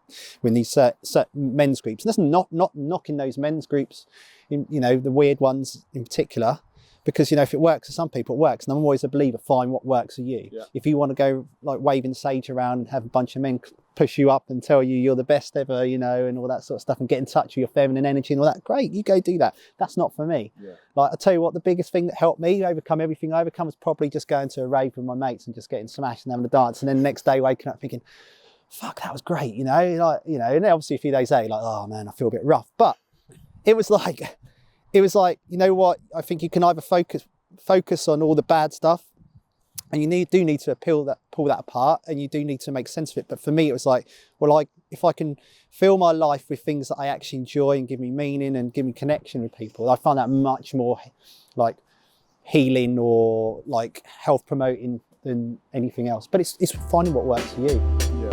when these certain men's groups. And that's not knocking those men's groups, the weird ones in particular, because if it works for some people, it works. And I'm always a believer, find what works for you. Yeah. If you want to go like waving sage around and have a bunch of men push you up and tell you you're the best ever, and all that sort of stuff, and get in touch with your feminine energy and all that, great, you go do that. That's not for me. Yeah. Like, I tell you what, the biggest thing that helped me overcome everything I overcome was probably just going to a rave with my mates and just getting smashed and having a dance, and then the next day waking up thinking, fuck, that was great, and then obviously a few days later, like, oh man, I feel a bit rough. But it was like, you know what, I think you can either focus on all the bad stuff, and you do need to pull that apart, and you do need to make sense of it. But for me, it was like, well, if I can fill my life with things that I actually enjoy and give me meaning and give me connection with people, I find that much more like healing or like health promoting than anything else. But it's finding what works for you. Yeah.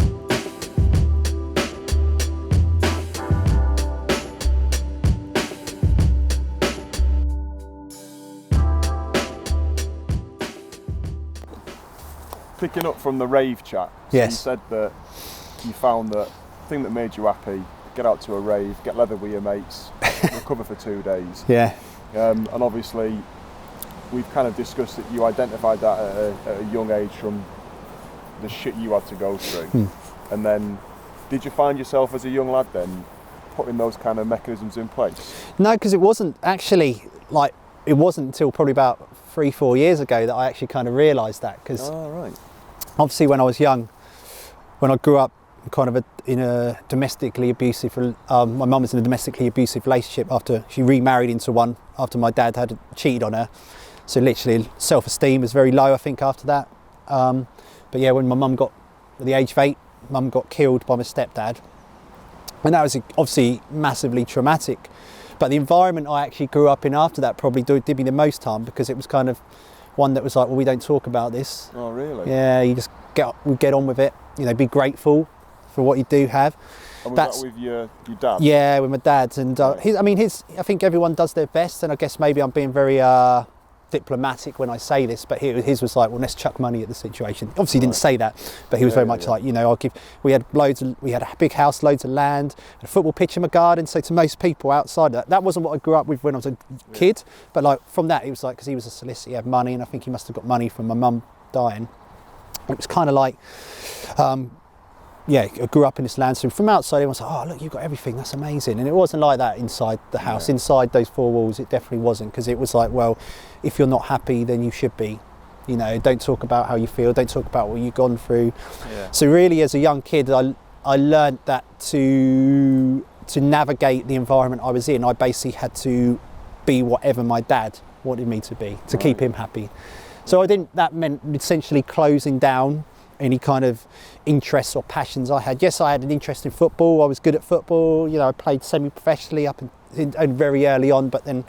Picking up from the rave chat, so yes. You said that you found that thing that made you happy, get out to a rave, get leather with your mates, recover for 2 days. Yeah. And obviously, we've kind of discussed that you identified that at a young age from the shit you had to go through. And then, did you find yourself as a young lad then putting those kind of mechanisms in place? No, because it wasn't actually it wasn't until probably about 3-4 years ago that I actually kind of realised that. Because obviously when I was young, when I grew up kind of in a domestically abusive, my mum was in a domestically abusive relationship after she remarried into one after my dad had cheated on her. So literally self-esteem was very low, I think, after that. But yeah, when my mum got, at the age of 8, mum got killed by my stepdad. And that was obviously massively traumatic. But the environment I actually grew up in after that probably did me the most harm, because it was kind of one that was like, well, we don't talk about this. Oh, really? Yeah, you just get on with it. Be grateful for what you do have. And was that with your dad? Yeah, with my dad. And I think everyone does their best, and I guess maybe I'm being very diplomatic when I say this, but his was like, well, let's chuck money at the situation. Obviously, he didn't say that, but he was very much like, you know, we had a big house, loads of land, a football pitch in my garden. So to most people outside of that wasn't what I grew up with when I was a kid. But like from that, it was like, because he was a solicitor, he had money, and I think he must have got money from my mum dying. It was kind of like, I grew up in this land. So from outside, everyone's like, oh, look, you've got everything. That's amazing. And it wasn't like that inside the house. Yeah. Inside those four walls, it definitely wasn't. Because it was like, well, if you're not happy, then you should be. You know, don't talk about how you feel. Don't talk about what you've gone through. Yeah. So really, as a young kid, I learned that to navigate the environment I was in, I basically had to be whatever my dad wanted me to be, to keep him happy. So that meant essentially closing down any kind of interests or passions I had. Yes, I had an interest in football. I was good at football. You know, I played semi-professionally and very early on, but then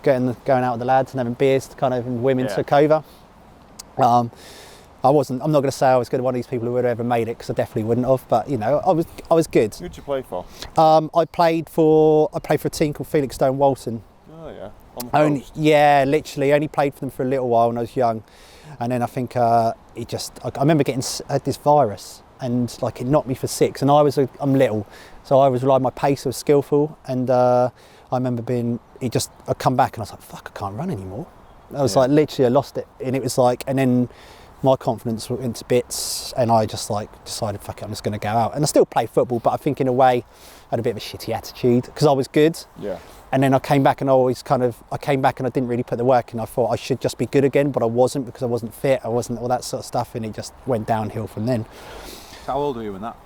going out with the lads and having beers, and women took over. I'm not going to say I was good at one of these people who would have ever made it, because I definitely wouldn't have. But you know, I was good. Who did you play for? I played for a team called Felixstowe Walton. Oh yeah, on the coast. Literally only played for them for a little while when I was young. And then I think I remember had this virus, and like it knocked me for 6. And I'm little, so I was like, my pace was skillful, and I remember I come back and I was like, fuck, I can't run anymore. I was like, literally, I lost it, and it was like, and then my confidence went to bits, and I just like decided, fuck it, I'm just going to go out. And I still play football, but I think in a way I had a bit of a shitty attitude because I was good. Yeah. And then I came back and I didn't really put the work in. I thought I should just be good again, but I wasn't, because I wasn't fit. I wasn't all that sort of stuff, and it just went downhill from then. How old were you when that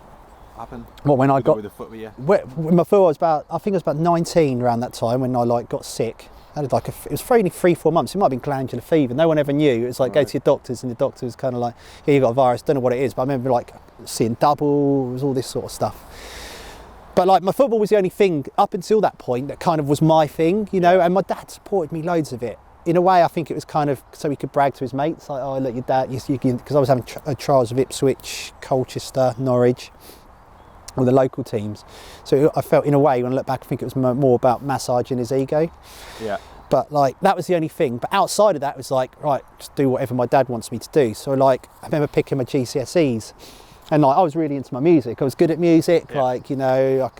happened? Well, when I got with the foot, yeah. With my foot, I think I was about 19 around that time when I got sick. I had it was only 3-4 months. It might have been glandular fever. No one ever knew. It was like, go to your doctors, and the doctor was kind of like, yeah, you got a virus. Don't know what it is, but I remember like seeing double. It was all this sort of stuff. But like my football was the only thing up until that point that kind of was my thing, you know. And my dad supported me loads of it. In a way, I think it was kind of so he could brag to his mates, like, oh, look, your dad, because I was having trials of Ipswich, Colchester, Norwich, all the local teams. So I felt, in a way, when I look back, I think it was more about massaging his ego. Yeah. But like that was the only thing. But outside of that, it was like, right, just do whatever my dad wants me to do. So like I remember picking my GCSEs. And like I was really into my music. I was good at music. Yeah. Like, you know,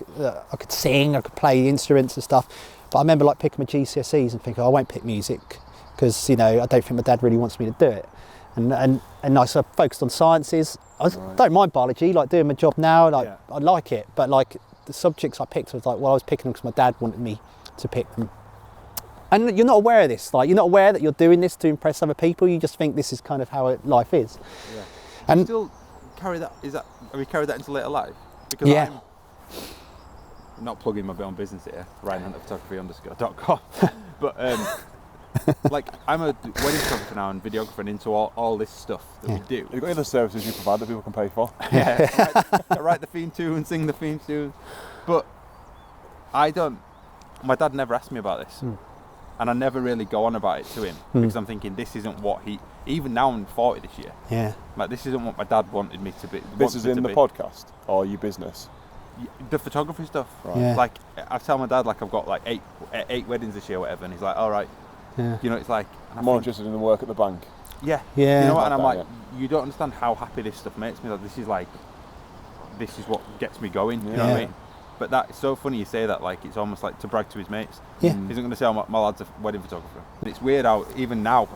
I could sing, I could play instruments and stuff. But I remember like picking my GCSEs and thinking, I won't pick music because, you know, I don't think my dad really wants me to do it. And I sort of focused on sciences. Don't mind biology, like doing my job now. Like I like it, but like the subjects I picked was like, well, I was picking them because my dad wanted me to pick them. And you're not aware of this. Like you're not aware that you're doing this to impress other people. You just think this is kind of how life is. Yeah. And still carry that. Have you carried that into later life? Because I'm not plugging my own business here, RyanHunterPhotography_.com. But like I'm a wedding photographer now and videographer and into all this stuff that we do. You've got other services you provide that people can pay for. I write the theme tune, sing the theme tune. But my dad never asked me about this. And I never really go on about it to him because I'm thinking this isn't what even now I'm 40 this year. Yeah. Like this isn't what my dad wanted me to be. This is in the podcast or your business? The photography stuff. Right. Yeah. Like I tell my dad like I've got like eight weddings this year or whatever, and he's like, all right. Yeah. You know, it's like I'm more interested in the work at the bank. Yeah. Yeah. You know what? And I'm like, you don't understand how happy this stuff makes me. Like this is what gets me going. You know what I mean? But that's so funny you say that, like it's almost like to brag to his mates. Yeah. He isn't going to say, oh, my lad's a wedding photographer. But it's weird how, even now,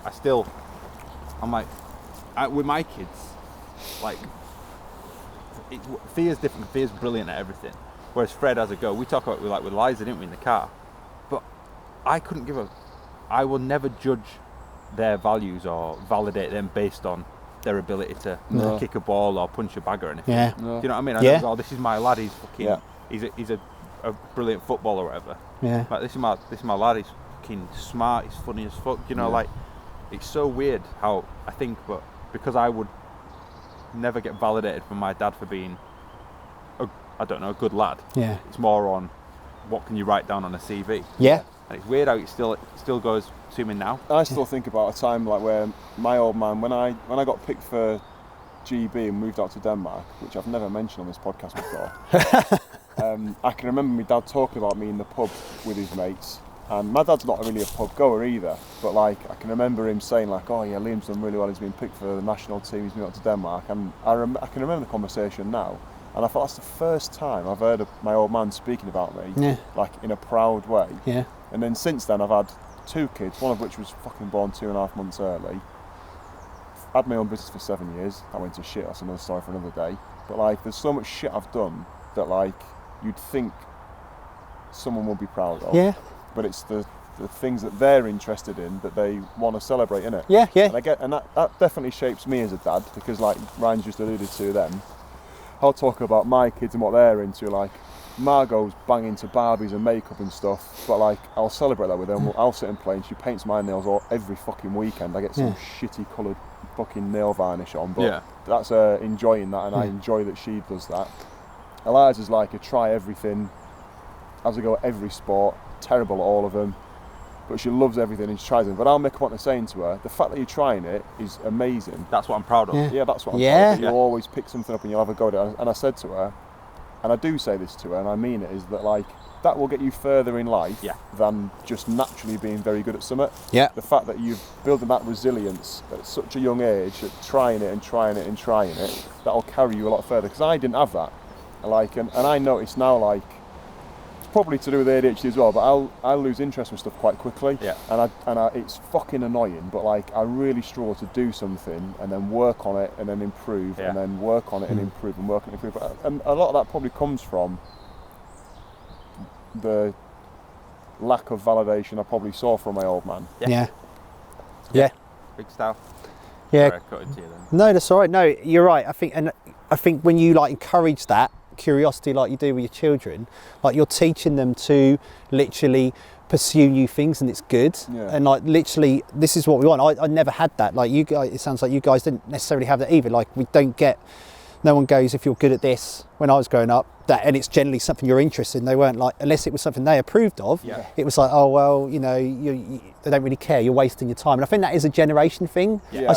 I'm like, with my kids, like, Thea's different. Thea's brilliant at everything. Whereas Fred has a go. We talk about with Liza, didn't we, in the car? But I will never judge their values or validate them based on their ability to kick a ball or punch a bag or anything. Yeah. No. Do you know what I mean? I know, oh, this is my lad, he's fucking... Yeah. He's a brilliant footballer or whatever. Yeah. Like this is my lad. He's fucking smart. He's funny as fuck. You know, like it's so weird how I think, but because I would never get validated from my dad for being a good lad. Yeah. It's more on what can you write down on a CV. Yeah. And it's weird how it still goes to me now. I still think about a time like where my old man, when I got picked for GB and moved out to Denmark, which I've never mentioned on this podcast before, I can remember my dad talking about me in the pub with his mates. And my dad's not really a pub goer either, but like I can remember him saying like, oh yeah, Liam's done really well, he's been picked for the national team, he's moved out to Denmark. And I can remember the conversation now, and I thought that's the first time I've heard of my old man speaking about me, like in a proud way. Yeah. And then since then I've had 2 kids, one of which was fucking born 2.5 months early. Had my own business for 7 years. That went to shit, that's another story for another day. But like there's so much shit I've done that like you'd think someone would be proud of. Yeah. But it's the things that they're interested in that they want to celebrate, innit? Yeah, yeah. And that definitely shapes me as a dad, because like Ryan's just alluded to them, I'll talk about my kids and what they're into. Like Margot's banging to Barbies and makeup and stuff, but like I'll celebrate that with them. I'll sit and play, and she paints my nails every fucking weekend. I get some shitty coloured fucking nail varnish on, but that's enjoying that, and I enjoy that she does that. Eliza's like a try everything, has a go at every sport, terrible at all of them, but she loves everything and she tries them. But I'll make a point of saying to her, the fact that you're trying it is amazing. That's what I'm proud of. Yeah, that's what I'm proud of. You'll always pick something up and you'll have a go at it. And I said to her, and I do say this to her and I mean it, is that like that will get you further in life than just naturally being very good at something. Yeah. The fact that you've building that resilience at such a young age, at trying it and trying it and trying it, that'll carry you a lot further. Because I didn't have that. Like, and I notice now, like, probably to do with ADHD as well, but I'll lose interest in stuff quite quickly. Yeah. And it's fucking annoying, but like I really struggle to do something and then work on it and then improve and then work on it and improve and work on it and improve. And a lot of that probably comes from the lack of validation I probably saw from my old man. Yeah. Yeah. Big style. Yeah. Sorry, I cut into you then. No, that's all right. No, you're right. I think when you like encourage that curiosity like you do with your children, like you're teaching them to literally pursue new things, and it's good. And like literally this is what we want. I never had that. Like you guys, it sounds like you guys didn't necessarily have that either. Like we don't get, no one goes, if you're good at this, when I was growing up, that, and it's generally something you're interested in. They weren't like, unless it was something they approved of, it was like, oh well, you know, they don't really care, you're wasting your time. And I think that is a generation thing. I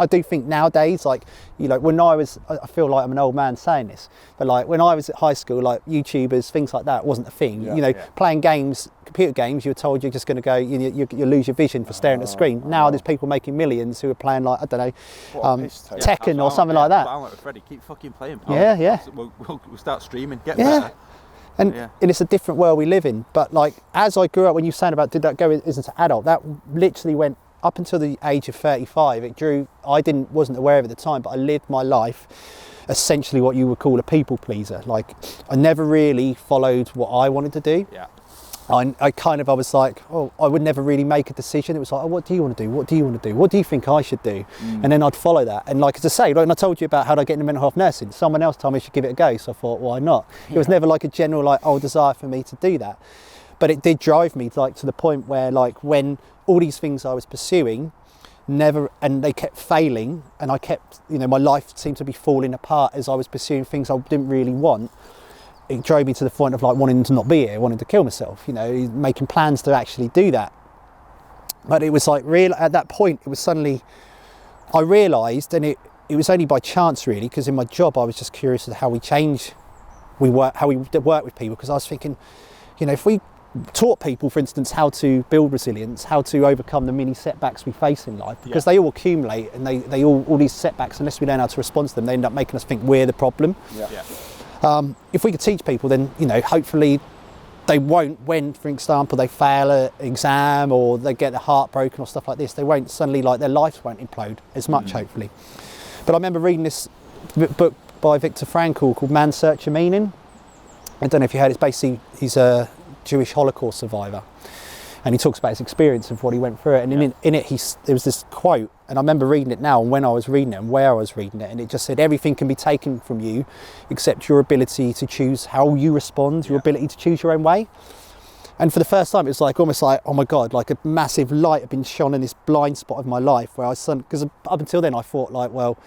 do think nowadays, like, you know, when I feel like I'm an old man saying this, but like when I was at high school, like YouTubers, things like that wasn't a thing. You know, playing games, computer games, you were told you're just going to go, you lose your vision for staring at the screen. Now there's people making millions who are playing like, I don't know, Tekken or something like that. I'm like Freddie, keep fucking playing. We'll start streaming, get better. And it's a different world we live in. But like, as I grew up, when you were saying about did that go as an adult, that literally went up until the age of 35. I wasn't aware of it at the time, but I lived my life essentially what you would call a people pleaser. Like, I never really followed what I wanted to do. I was like, oh, I would never really make a decision. It was like, oh, what do you want to do? What do you want to do? What do you think I should do? And then I'd follow that. And like, as I say, like, when I told you about how I get into mental health nursing, someone else told me I should give it a go. So I thought, why not? It was never like a general, like, desire for me to do that. But it did drive me like to the point where, like, when all these things I was pursuing, and they kept failing, and I kept, you know, my life seemed to be falling apart as I was pursuing things I didn't really want. It drove me to the point of like wanting to not be here, wanting to kill myself, you know, making plans to actually do that. But it was like at that point, it was suddenly, I realised, and it was only by chance really, because in my job I was just curious as to how we work with people, because I was thinking, you know, if we taught people, for instance, how to build resilience, how to overcome the mini setbacks we face in life, because they all accumulate, and they all these setbacks, unless we learn how to respond to them, they end up making us think we're the problem. If we could teach people, then, you know, hopefully they won't, when, for example, they fail an exam or they get their heart broken or stuff like this, they won't suddenly, like, their lives won't implode as much, hopefully. But I remember reading this book by Viktor Frankl called Man's Search for Meaning. I don't know if you heard, it's basically, he's a Jewish Holocaust survivor. And he talks about his experience of what he went through it. And in it, there was this quote, and I remember reading it now, and when I was reading it and where I was reading it, and it just said, everything can be taken from you except your ability to choose how you respond, your ability to choose your own way. And for the first time, it was like almost like, oh my God, like a massive light had been shone in this blind spot of my life where because up until then I thought like, well,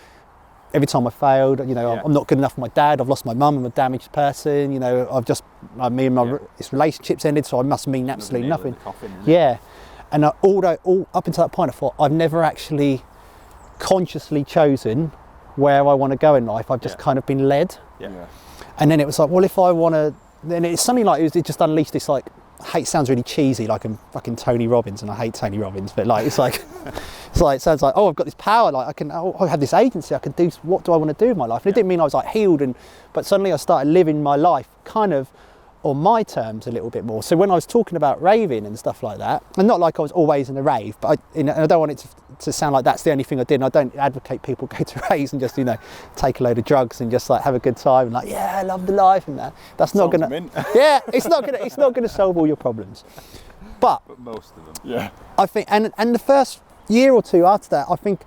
every time I failed, you know, I'm not good enough for my dad, I've lost my mum, I'm a damaged person, you know, me and my this relationship's ended, so I must mean absolutely nothing. And all up until that point I thought, I've never actually consciously chosen where I want to go in life. I've just kind of been led. And then it was like, well, if I want to, then it's something like it just unleashed this like, hate sounds really cheesy, like I'm fucking Tony Robbins, and I hate Tony Robbins, but like it's like it sounds like, oh, I've got this power, like I have this agency, I can do, what do I want to do with my life? And it didn't mean I was like healed, but suddenly I started living my life kind of on my terms a little bit more. So when I was talking about raving and stuff like that, and not like I was always in a rave, but and I don't want it to sound like that's the only thing I did, and I don't advocate people go to raves and just, you know, take a load of drugs and just like have a good time and like, yeah, I love the life and that. That's not gonna yeah, it's not gonna solve all your problems. But most of them. Yeah. I think, and the first year or two after that, I think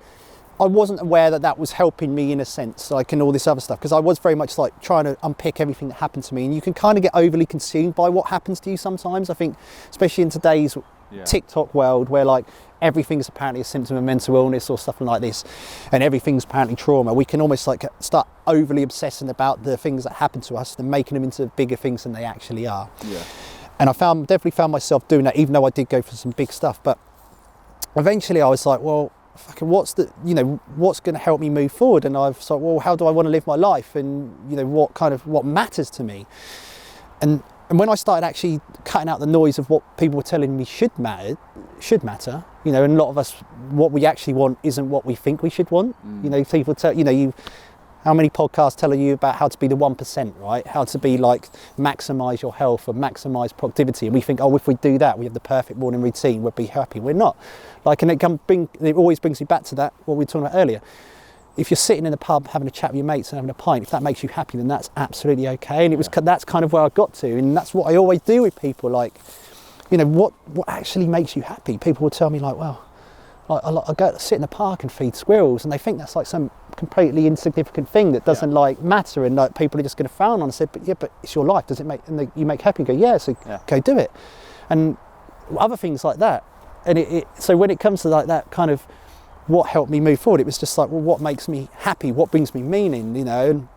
I wasn't aware that was helping me in a sense, like, and all this other stuff, because I was very much like trying to unpick everything that happened to me, and you can kind of get overly consumed by what happens to you sometimes. I think, especially in today's TikTok world, where like everything's apparently a symptom of mental illness or something like this, and everything's apparently trauma, we can almost like start overly obsessing about the things that happen to us and making them into bigger things than they actually are. Yeah. And I definitely found myself doing that, even though I did go for some big stuff. But eventually I was like, well, fucking what's going to help me move forward? And I've thought, well, how do I want to live my life? And, you know, what matters to me? And when I started actually cutting out the noise of what people were telling me should matter, you know, and a lot of us, what we actually want isn't what we think we should want. You know, people tell, you know, how many podcasts tell you about how to be the 1%, right? How to be like, maximize your health or maximize productivity. And we think, oh, if we do that, we have the perfect morning routine, we'll be happy. We're not. Like, and it always brings me back to that, what we were talking about earlier. If you're sitting in the pub having a chat with your mates and having a pint, if that makes you happy, then that's absolutely okay. And that's kind of where I got to. And that's what I always do with people. Like, you know, what actually makes you happy? People will tell me like, well, I go sit in the park and feed squirrels, and they think that's like some completely insignificant thing that doesn't like matter, and like people are just going to frown on. I said, but it's your life. Does it make, and you make happy? And go, yeah, so go do it. And other things like that. And so when it comes to like that kind of what helped me move forward, it was just like, well, what makes me happy? What brings me meaning? You know.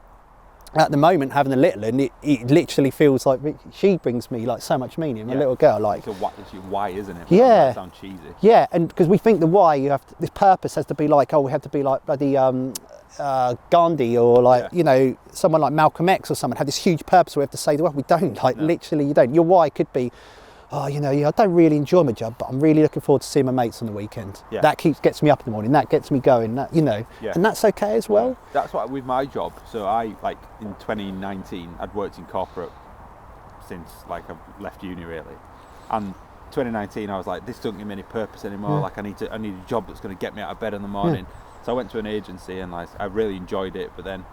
And at the moment, having a little, and it literally feels like she brings me like so much meaning. My little girl, like, it's your why, isn't it? Yeah. That sounds cheesy. Yeah, and because we think the why, this purpose has to be like, oh, we have to be like bloody Gandhi, or like, you know, someone like Malcolm X or someone, have this huge purpose. We have to say the world. We don't. Like, literally, you don't. Your why could be, oh, you know, I don't really enjoy my job, but I'm really looking forward to seeing my mates on the weekend. Yeah. That gets me up in the morning. That gets me going. That, you know, and that's okay as well. Yeah. That's what with my job. So I, like, in 2019, I'd worked in corporate since like I left uni really, and 2019 I was like, this doesn't give me any purpose anymore. Like I need a job that's going to get me out of bed in the morning. So I went to an agency and like I really enjoyed it, but then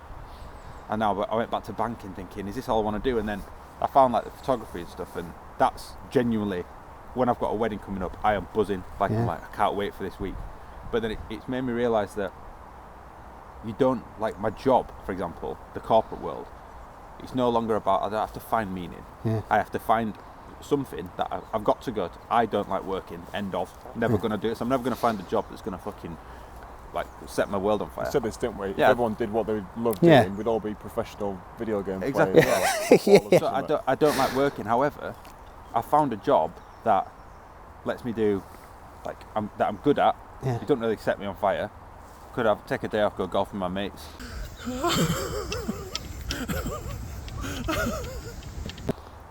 I went back to banking thinking, is this all I want to do? And then I found like the photography and stuff, and that's genuinely, when I've got a wedding coming up, I am buzzing. Like, I'm like, I can't wait for this week. But then it's made me realise that you don't, like my job, for example, the corporate world, it's no longer about, I don't have to find meaning. I have to find something that I've got to go to. I don't like working, end of. Never going to do it. So I'm never going to find a job that's going to fucking like set my world on fire. We said this, didn't we? If everyone did what they loved doing, we'd all be professional video game players. So I don't like working. However, I found a job that lets me do, like, that I'm good at. It don't really set me on fire. Could have take a day off, go golf with my mates.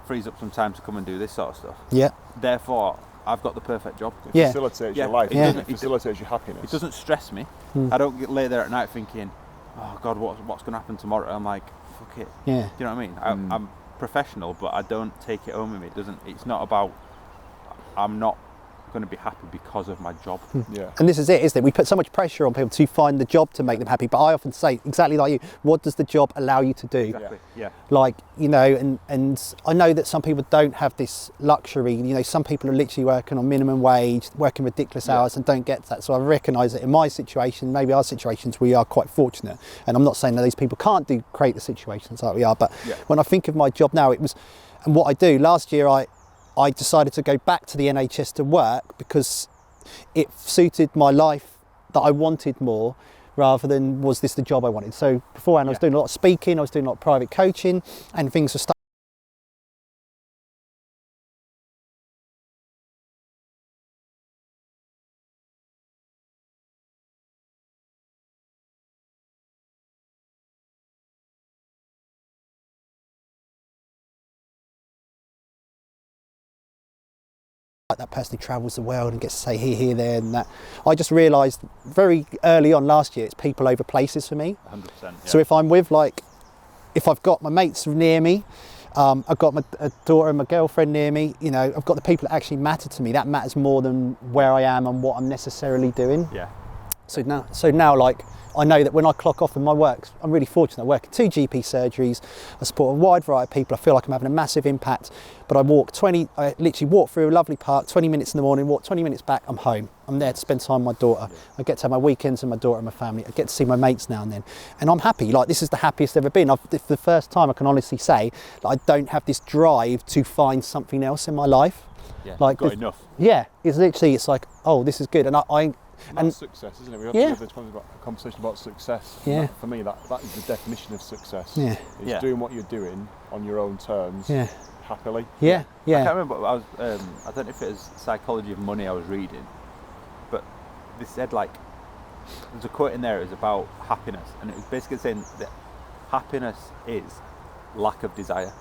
Frees up some time to come and do this sort of stuff. Yeah. Therefore, I've got the perfect job. It facilitates your life. It facilitates your happiness. It doesn't stress me. I don't lay there at night thinking, oh God, what's going to happen tomorrow? I'm like, fuck it. Yeah. Do you know what I mean? I'm professional, but I don't take it home with me. It's not about, I'm not going to be happy because of my job. And this is it, isn't it? We put so much pressure on people to find the job to make them happy, but I often say, exactly like you, what does the job allow you to do? Exactly. Like, you know, and I know that some people don't have this luxury. You know, some people are literally working on minimum wage, working ridiculous hours, and don't get that. So I recognise that in my situation, maybe our situations, we are quite fortunate. And I'm not saying that these people can't create the situations like we are, but when I think of my job now, and what I do, last year I decided to go back to the NHS to work because it suited my life that I wanted more, rather than was this the job I wanted. So beforehand I was doing a lot of speaking, I was doing a lot of private coaching, and things were starting like that person who travels the world and gets to say here, there, and that. I just realised very early on last year, it's people over places for me. 100%. Yeah. So if I'm with if I've got my mates near me, I've got my daughter and my girlfriend near me, you know, I've got the people that actually matter to me. That matters more than where I am and what I'm necessarily doing. Yeah. So now, like, I know that when I clock off in my work, I'm really fortunate. I work at 2 GP surgeries. I support a wide variety of people. I feel like I'm having a massive impact. But I literally walk through a lovely park, 20 minutes in the morning, walk 20 minutes back, I'm home. I'm there to spend time with my daughter. Yeah. I get to have my weekends with my daughter and my family. I get to see my mates now and then. And I'm happy. Like, this is the happiest I've ever been. For the first time, I can honestly say that I don't have this drive to find something else in my life. Yeah, like, got enough. Yeah, it's like, oh, this is good. And that's success, isn't it? We have this conversation about success. Yeah. For me, that is the definition of success. Yeah. It's doing what you're doing on your own terms. Yeah. Happily. Yeah. Yeah. I can't remember. I don't know if it was Psychology of Money I was reading, but they said, like, there's a quote in there. It was about happiness, and it was basically saying that happiness is lack of desire.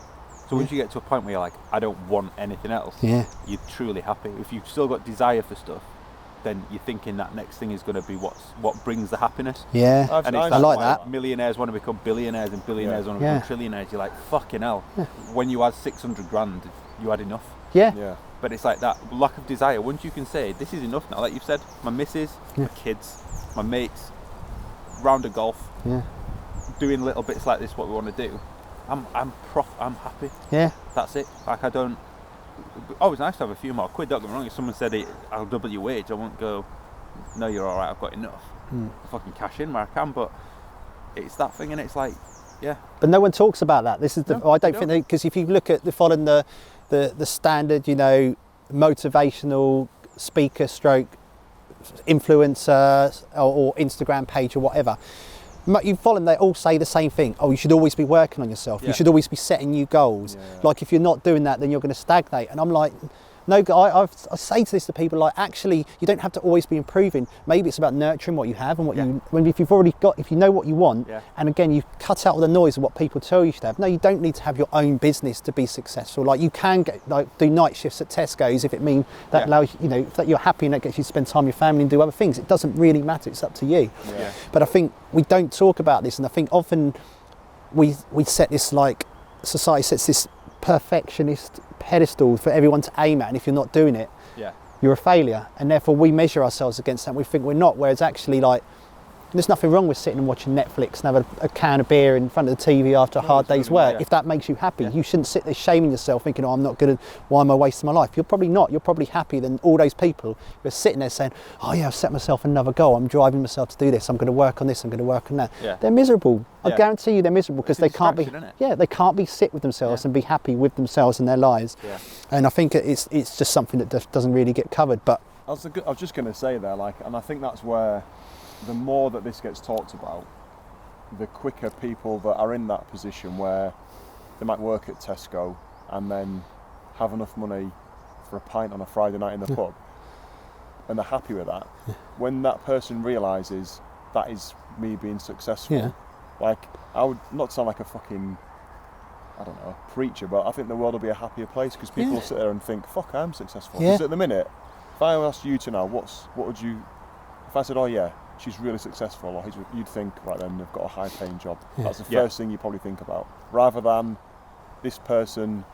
So once you get to a point where you're like, I don't want anything else, you're truly happy. If you've still got desire for stuff, then you're thinking that next thing is going to be what brings the happiness. Yeah, and I like that. Millionaires want to become billionaires and billionaires want to become trillionaires. You're like, fucking hell. Yeah. When you had 600 grand, you had enough. Yeah. But it's like that lack of desire. Once you can say, this is enough now, like you've said, my missus, my kids, my mates, round of golf, doing little bits like this, what we want to do, I'm happy. Yeah. That's it. Like, I don't... Oh, it's nice to have a few more quid, don't get me wrong. If someone said, I'll double your wage, I won't go, no, you're alright, I've got enough. I fucking cash in where I can, but it's that thing, and it's like, yeah. But no one talks about that. This is I don't think, because if you look at following the standard, you know, motivational speaker stroke influencer or Instagram page or whatever, you follow them, they all say the same thing. Oh, you should always be working on yourself. You should always be setting new goals. Like, if you're not doing that, then you're going to stagnate. And I'm like, no, I say to this to people, like, actually, you don't have to always be improving. Maybe it's about nurturing what you have and what if you know what you want, and again, you cut out all the noise of what people tell you should have. No, you don't need to have your own business to be successful. Like, you can do night shifts at Tesco's if it means that allows you, if that you're happy and that gets you to spend time with your family and do other things. It doesn't really matter. It's up to you. Yeah. But I think we don't talk about this, and I think often we set this, like, society sets this perfectionist pedestal for everyone to aim at, and if you're not doing it, you're a failure, and therefore we measure ourselves against that and we think we're not, whereas actually, like, there's nothing wrong with sitting and watching Netflix and have a can of beer in front of the TV after a hard day's work. If that makes you happy, you shouldn't sit there shaming yourself thinking, oh, I'm not good, why am I wasting my life? You're probably not. You're probably happier than all those people who are sitting there saying, oh yeah, I've set myself another goal, I'm driving myself to do this, I'm going to work on this, I'm going to work on that. They're miserable. I guarantee you they're miserable because they can't be sit with themselves and be happy with themselves and their lives. And I think it's just something that doesn't really get covered. But I was just going to say there, like, and I think that's where the more that this gets talked about, the quicker people that are in that position where they might work at Tesco and then have enough money for a pint on a Friday night in the pub, and they're happy with that. When that person realises that is me being successful, like, I would not sound like a fucking, I don't know, preacher, but I think the world will be a happier place because people will sit there and think, fuck, I'm successful. Because at the minute, if I asked you to now, what would you, if I said, oh yeah, she's really successful, or you'd think, right then, they've got a high-paying job. That's the first thing you probably think about, rather than this person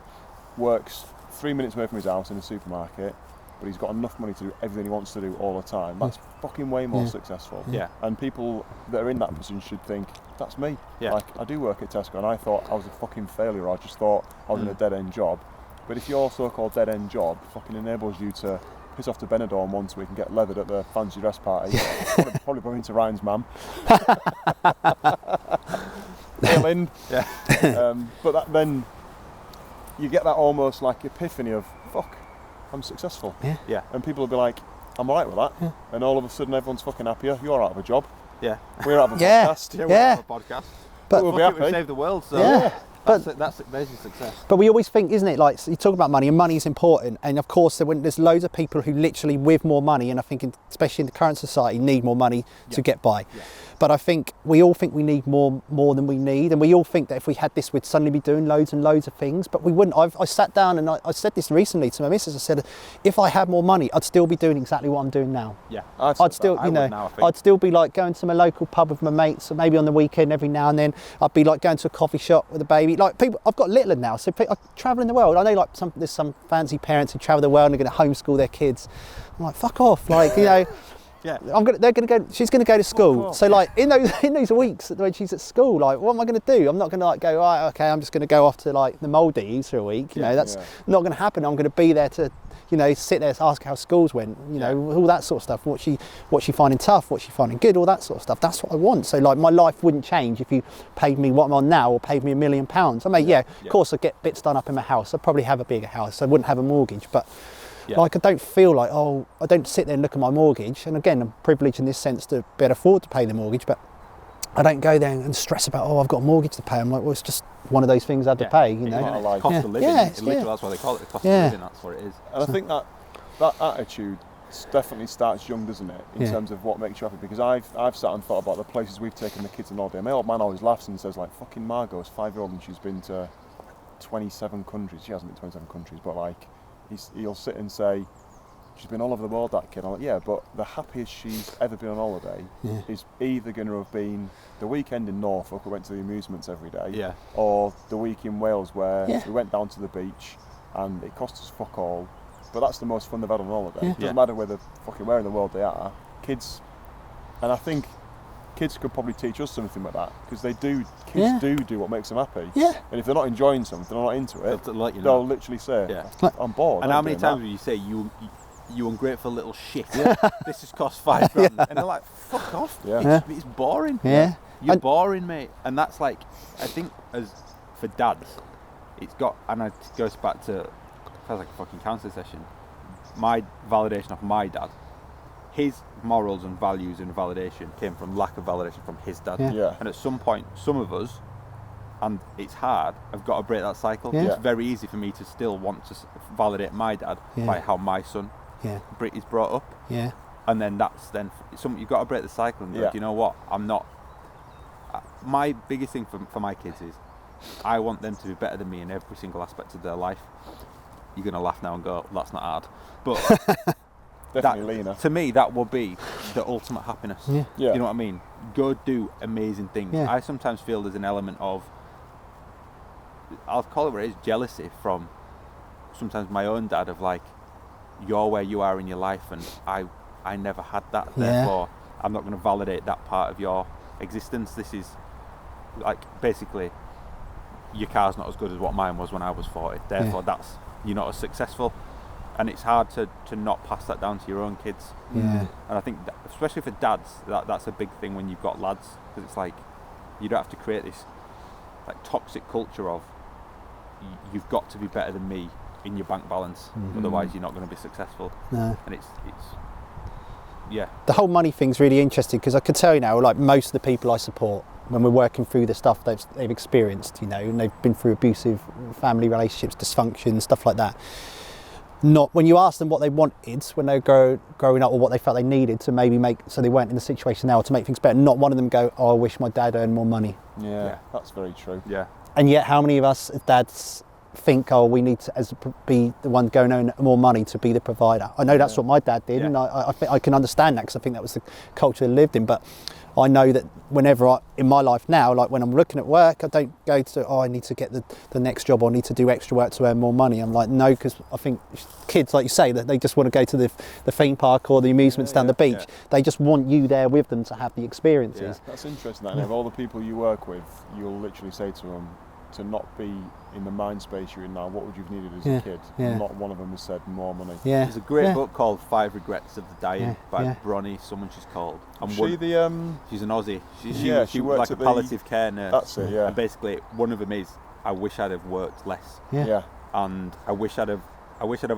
works 3 minutes away from his house in a supermarket, but he's got enough money to do everything he wants to do all the time. That's fucking way more successful. And people that are in that position should think, that's me. Like, I do work at Tesco, and I thought I was a fucking failure. I just thought I was in a dead-end job. But if your so-called dead-end job fucking enables you to piss off to Benidorm once we can get leathered at the fancy dress party, probably going to Ryan's mum. Feeling. But then you get that almost like epiphany of, fuck, I'm successful. And people will be like, I'm alright with that. And all of a sudden everyone's fucking happier. You're out of a job. We're out of a podcast. We're out of a podcast. But we'll be happy. We save the world. So that's amazing success. But we always think, isn't it, like, so you talk about money, and money is important, and of course there's loads of people who literally with more money, and I think especially in the current society, need more money to get by. But I think we all think we need more than we need, and we all think that if we had this, we'd suddenly be doing loads and loads of things. But we wouldn't. I sat down and I said this recently to my missus. I said, if I had more money, I'd still be doing exactly what I'm doing now. Yeah, I'd still, I'd still be like going to my local pub with my mates, or maybe on the weekend every now and then. I'd be like going to a coffee shop with a baby. Like people, I've got Littler now, so I travel in the world. I know like there's some fancy parents who travel the world and are going to homeschool their kids. I'm like, fuck off, like, you know. Yeah. She's going to go to school. So like in those weeks when she's at school, like what am I going to do? I'm not going to like go, right, okay, I'm just going to go off to like the Maldives for a week. You know, that's not going to happen. I'm going to be there to, you know, sit there and ask how schools went, you know, all that sort of stuff. What's she finding tough, what's she finding good, all that sort of stuff. That's what I want. So like my life wouldn't change if you paid me what I'm on now or paid me £1 million. I mean, of course I'd get bits done up in my house. I'd probably have a bigger house. I wouldn't have a mortgage, but like I don't feel like, I don't sit there and look at my mortgage. And again, I'm privileged in this sense to be able to afford to pay the mortgage, but I don't go there and stress about, I've got a mortgage to pay. I'm like, well, it's just one of those things I have to pay, you know. Like cost of living. Literally, that's what they call it, the cost of living, that's what it is. And I think that attitude definitely starts young, doesn't it, in terms of what makes you happy? Because I've sat and thought about the places we've taken the kids on holiday. My old man always laughs and says, like, fucking Margot's 5-year-old and she's been to 27 countries. She hasn't been to 27 countries, but like, he'll sit and say, she's been all over the world, that kid. I'm like, yeah, but the happiest she's ever been on holiday is either going to have been the weekend in Norfolk, we went to the amusements every day, or the week in Wales where we went down to the beach and it cost us fuck all, but that's the most fun they've had on holiday. It doesn't matter where in the world they are. Kids, and I think kids could probably teach us something like that, because kids do what makes them happy. Yeah. And if they're not enjoying something, they're not into it, they'll literally say, I'm bored. And how many times will you say, you ungrateful little shit, this has cost £5,000, and they're like, fuck off, it's boring, you're boring, mate. And that's like, I think as for dads, it's got, and it goes back to, feels like a fucking counselling session, my validation of my dad, his morals and values and validation came from lack of validation from his dad. And at some point, some of us, and it's hard, I've got to break that cycle. It's very easy for me to still want to validate my dad by how my son is brought up. And then that's then you've got to break the cycle and be like, you know what, I'm not. My biggest thing for my kids is I want them to be better than me in every single aspect of their life. You're going to laugh now and go, that's not hard. But definitely, Lena. To me, that will be the ultimate happiness. You know what I mean? Go do amazing things. I sometimes feel there's an element of, I'll call it what it is, jealousy from sometimes my own dad, of like, you're where you are in your life and I never had that, therefore I'm not going to validate that part of your existence. This is like, basically, your car's not as good as what mine was when I was 40, therefore you're not as successful. And it's hard to not pass that down to your own kids. And I think that, especially for dads, that's a big thing when you've got lads, because it's like, you don't have to create this like toxic culture of you've got to be better than me in your bank balance, otherwise you're not going to be successful. And it's the whole money thing's really interesting, because I can tell you now, like most of the people I support, when we're working through the stuff they've experienced, you know, and they've been through abusive family relationships, dysfunction, stuff like that, not when you ask them what they wanted when they were growing up, or what they felt they needed to maybe make so they weren't in the situation now, to make things better, not one of them go, I wish my dad earned more money. That's very true. And yet how many of us as dads think, we need to be the one going to earn more money to be the provider? I know that's what my dad did, and I think I can understand that, because I think that was the culture they lived in. But I know that whenever in my life now, like when I'm looking at work, I don't go to, I need to get the next job, or I need to do extra work to earn more money. I'm like, no, because I think kids, like you say, that they just want to go to the theme park or the amusements down the beach. They just want you there with them to have the experiences. That's interesting. And of all the people you work with, you'll literally say to them, to not be in the mind space you're in now, what would you have needed as a kid? Not one of them has said more money. There's a great book called 5 Regrets of the Dying by Bronnie, someone she's called. And she's an Aussie. She works like a palliative care nurse. That's it, And basically, one of them is, I wish I'd have worked less. And I wish I'd have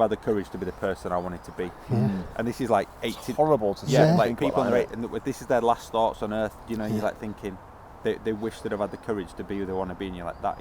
had the courage to be the person I wanted to be. And this is like 18. It's horrible to say. Like people on their and this is their last thoughts on earth. You know, you're like thinking, they wish they'd have had the courage to be who they want to be, and you're like,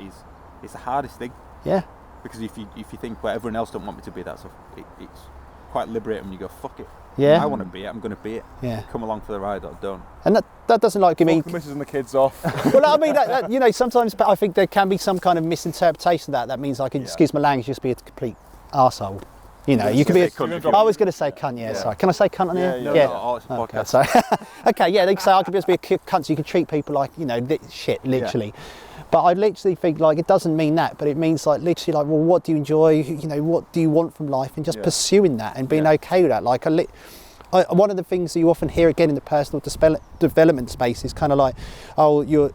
it's the hardest thing. Because if you think, well, everyone else don't want me to be that, so it's quite liberating when you go, fuck it. I want to be it, I'm going to be it. Come along for the ride or don't. And that doesn't like give me. The missus and the kids off. Well, I mean, you know, sometimes I think there can be some kind of misinterpretation of that. That means I can, excuse my language, just be a complete arsehole. You know, you could be. I was going to say cunt. Yeah, sorry. Can I say cunt on here? Yeah. Oh, it's a podcast. Okay, so, okay, yeah. They say I could just be a cunt. So you can treat people like, you know, shit, literally. Yeah. But I literally think like it doesn't mean that, but it means like literally like, well, what do you enjoy? You know, what do you want from life, and just pursuing that and being okay with that. Like one of the things that you often hear again in the personal development space is kind of like, oh, you're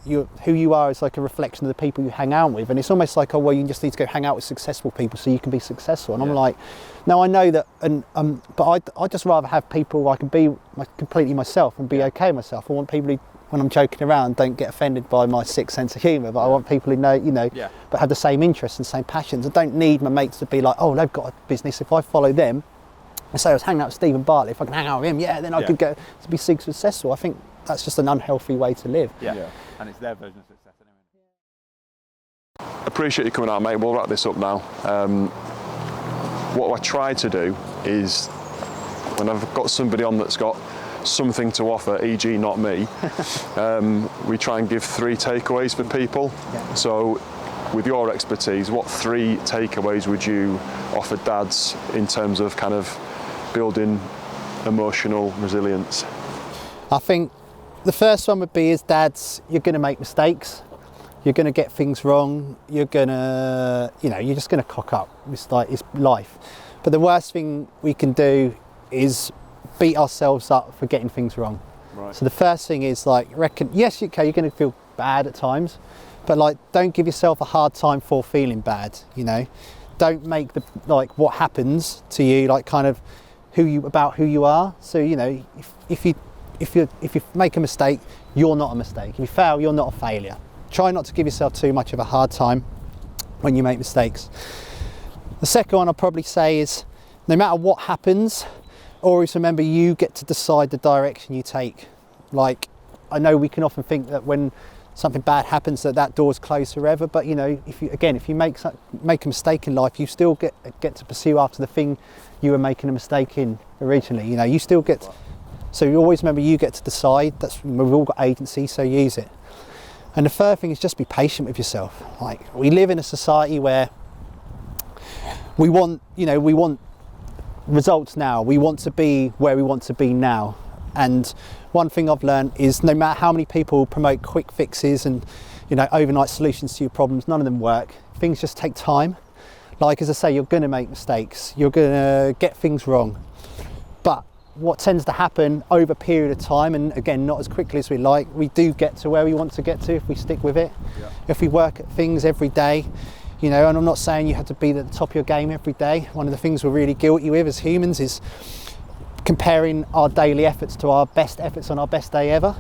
who you are is like a reflection of the people you hang out with, and it's almost like, oh, well, you just need to go hang out with successful people so you can be successful. And I'm like, no, I know that, and but I just rather have people I can be completely myself and be okay with myself. I want people who, when I'm joking around, don't get offended by my sick sense of humour, but I want people who know, you know, but have the same interests and same passions. I don't need my mates to be like, oh, they've got a business. If I follow them, I say I was hanging out with Stephen Bartlett, if I can hang out with him, then I could get to be successful. I think that's just an unhealthy way to live. Yeah. And it's their version of success anyway. Appreciate you coming out, mate. We'll wrap this up now. What I try to do is, when I've got somebody on that's got something to offer, e.g. not me, we try and give 3 takeaways for people. Yeah. So with your expertise, what 3 takeaways would you offer dads in terms of kind of building emotional resilience? I think the first one would be is dads, you're going to make mistakes. You're going to get things wrong. You're going to, you know, you're just going to cock up. It's like, it's life. But the worst thing we can do is beat ourselves up for getting things wrong. Right. So the first thing is like, yes, okay, you're going to feel bad at times, but like, don't give yourself a hard time for feeling bad, you know? Don't make like what happens to you, like kind of who you are. So, you know, if you make a mistake, you're not a mistake. If you fail, you're not a failure. Try not to give yourself too much of a hard time when you make mistakes. The second one I'll probably say is, no matter what happens, always remember you get to decide the direction you take. Like, I know we can often think that when something bad happens that door's closed forever, but you know, if you make a mistake in life, you still get to pursue after the thing you were making a mistake in originally. You know, you still get so you always remember you get to decide. We've all got agency, so use it. And the third thing is just be patient with yourself. Like, we live in a society where we want results now. We want to be where we want to be now. And one thing I've learned is no matter how many people promote quick fixes and, you know, overnight solutions to your problems, none of them work. Things just take time. Like, as I say, you're going to make mistakes. You're going to get things wrong. But what tends to happen over a period of time, and again, not as quickly as we like, we do get to where we want to get to if we stick with it. Yeah. If we work at things every day, you know, and I'm not saying you have to be at the top of your game every day. One of the things we're really guilty with as humans is comparing our daily efforts to our best efforts on our best day ever.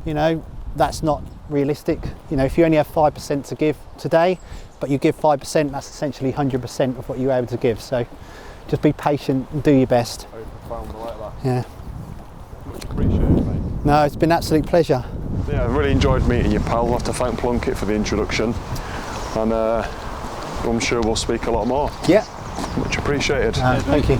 You know, that's not realistic. You know, if you only have 5% to give today, but you give 5%, that's essentially 100% of what you're able to give. So just be patient and do your best. Very profound, I like that. Yeah. Much appreciated, mate. No, it's been an absolute pleasure. Yeah, I really enjoyed meeting you, pal. I'll have to thank Plunkett for the introduction. And I'm sure we'll speak a lot more. Yeah. Much appreciated. Thank you.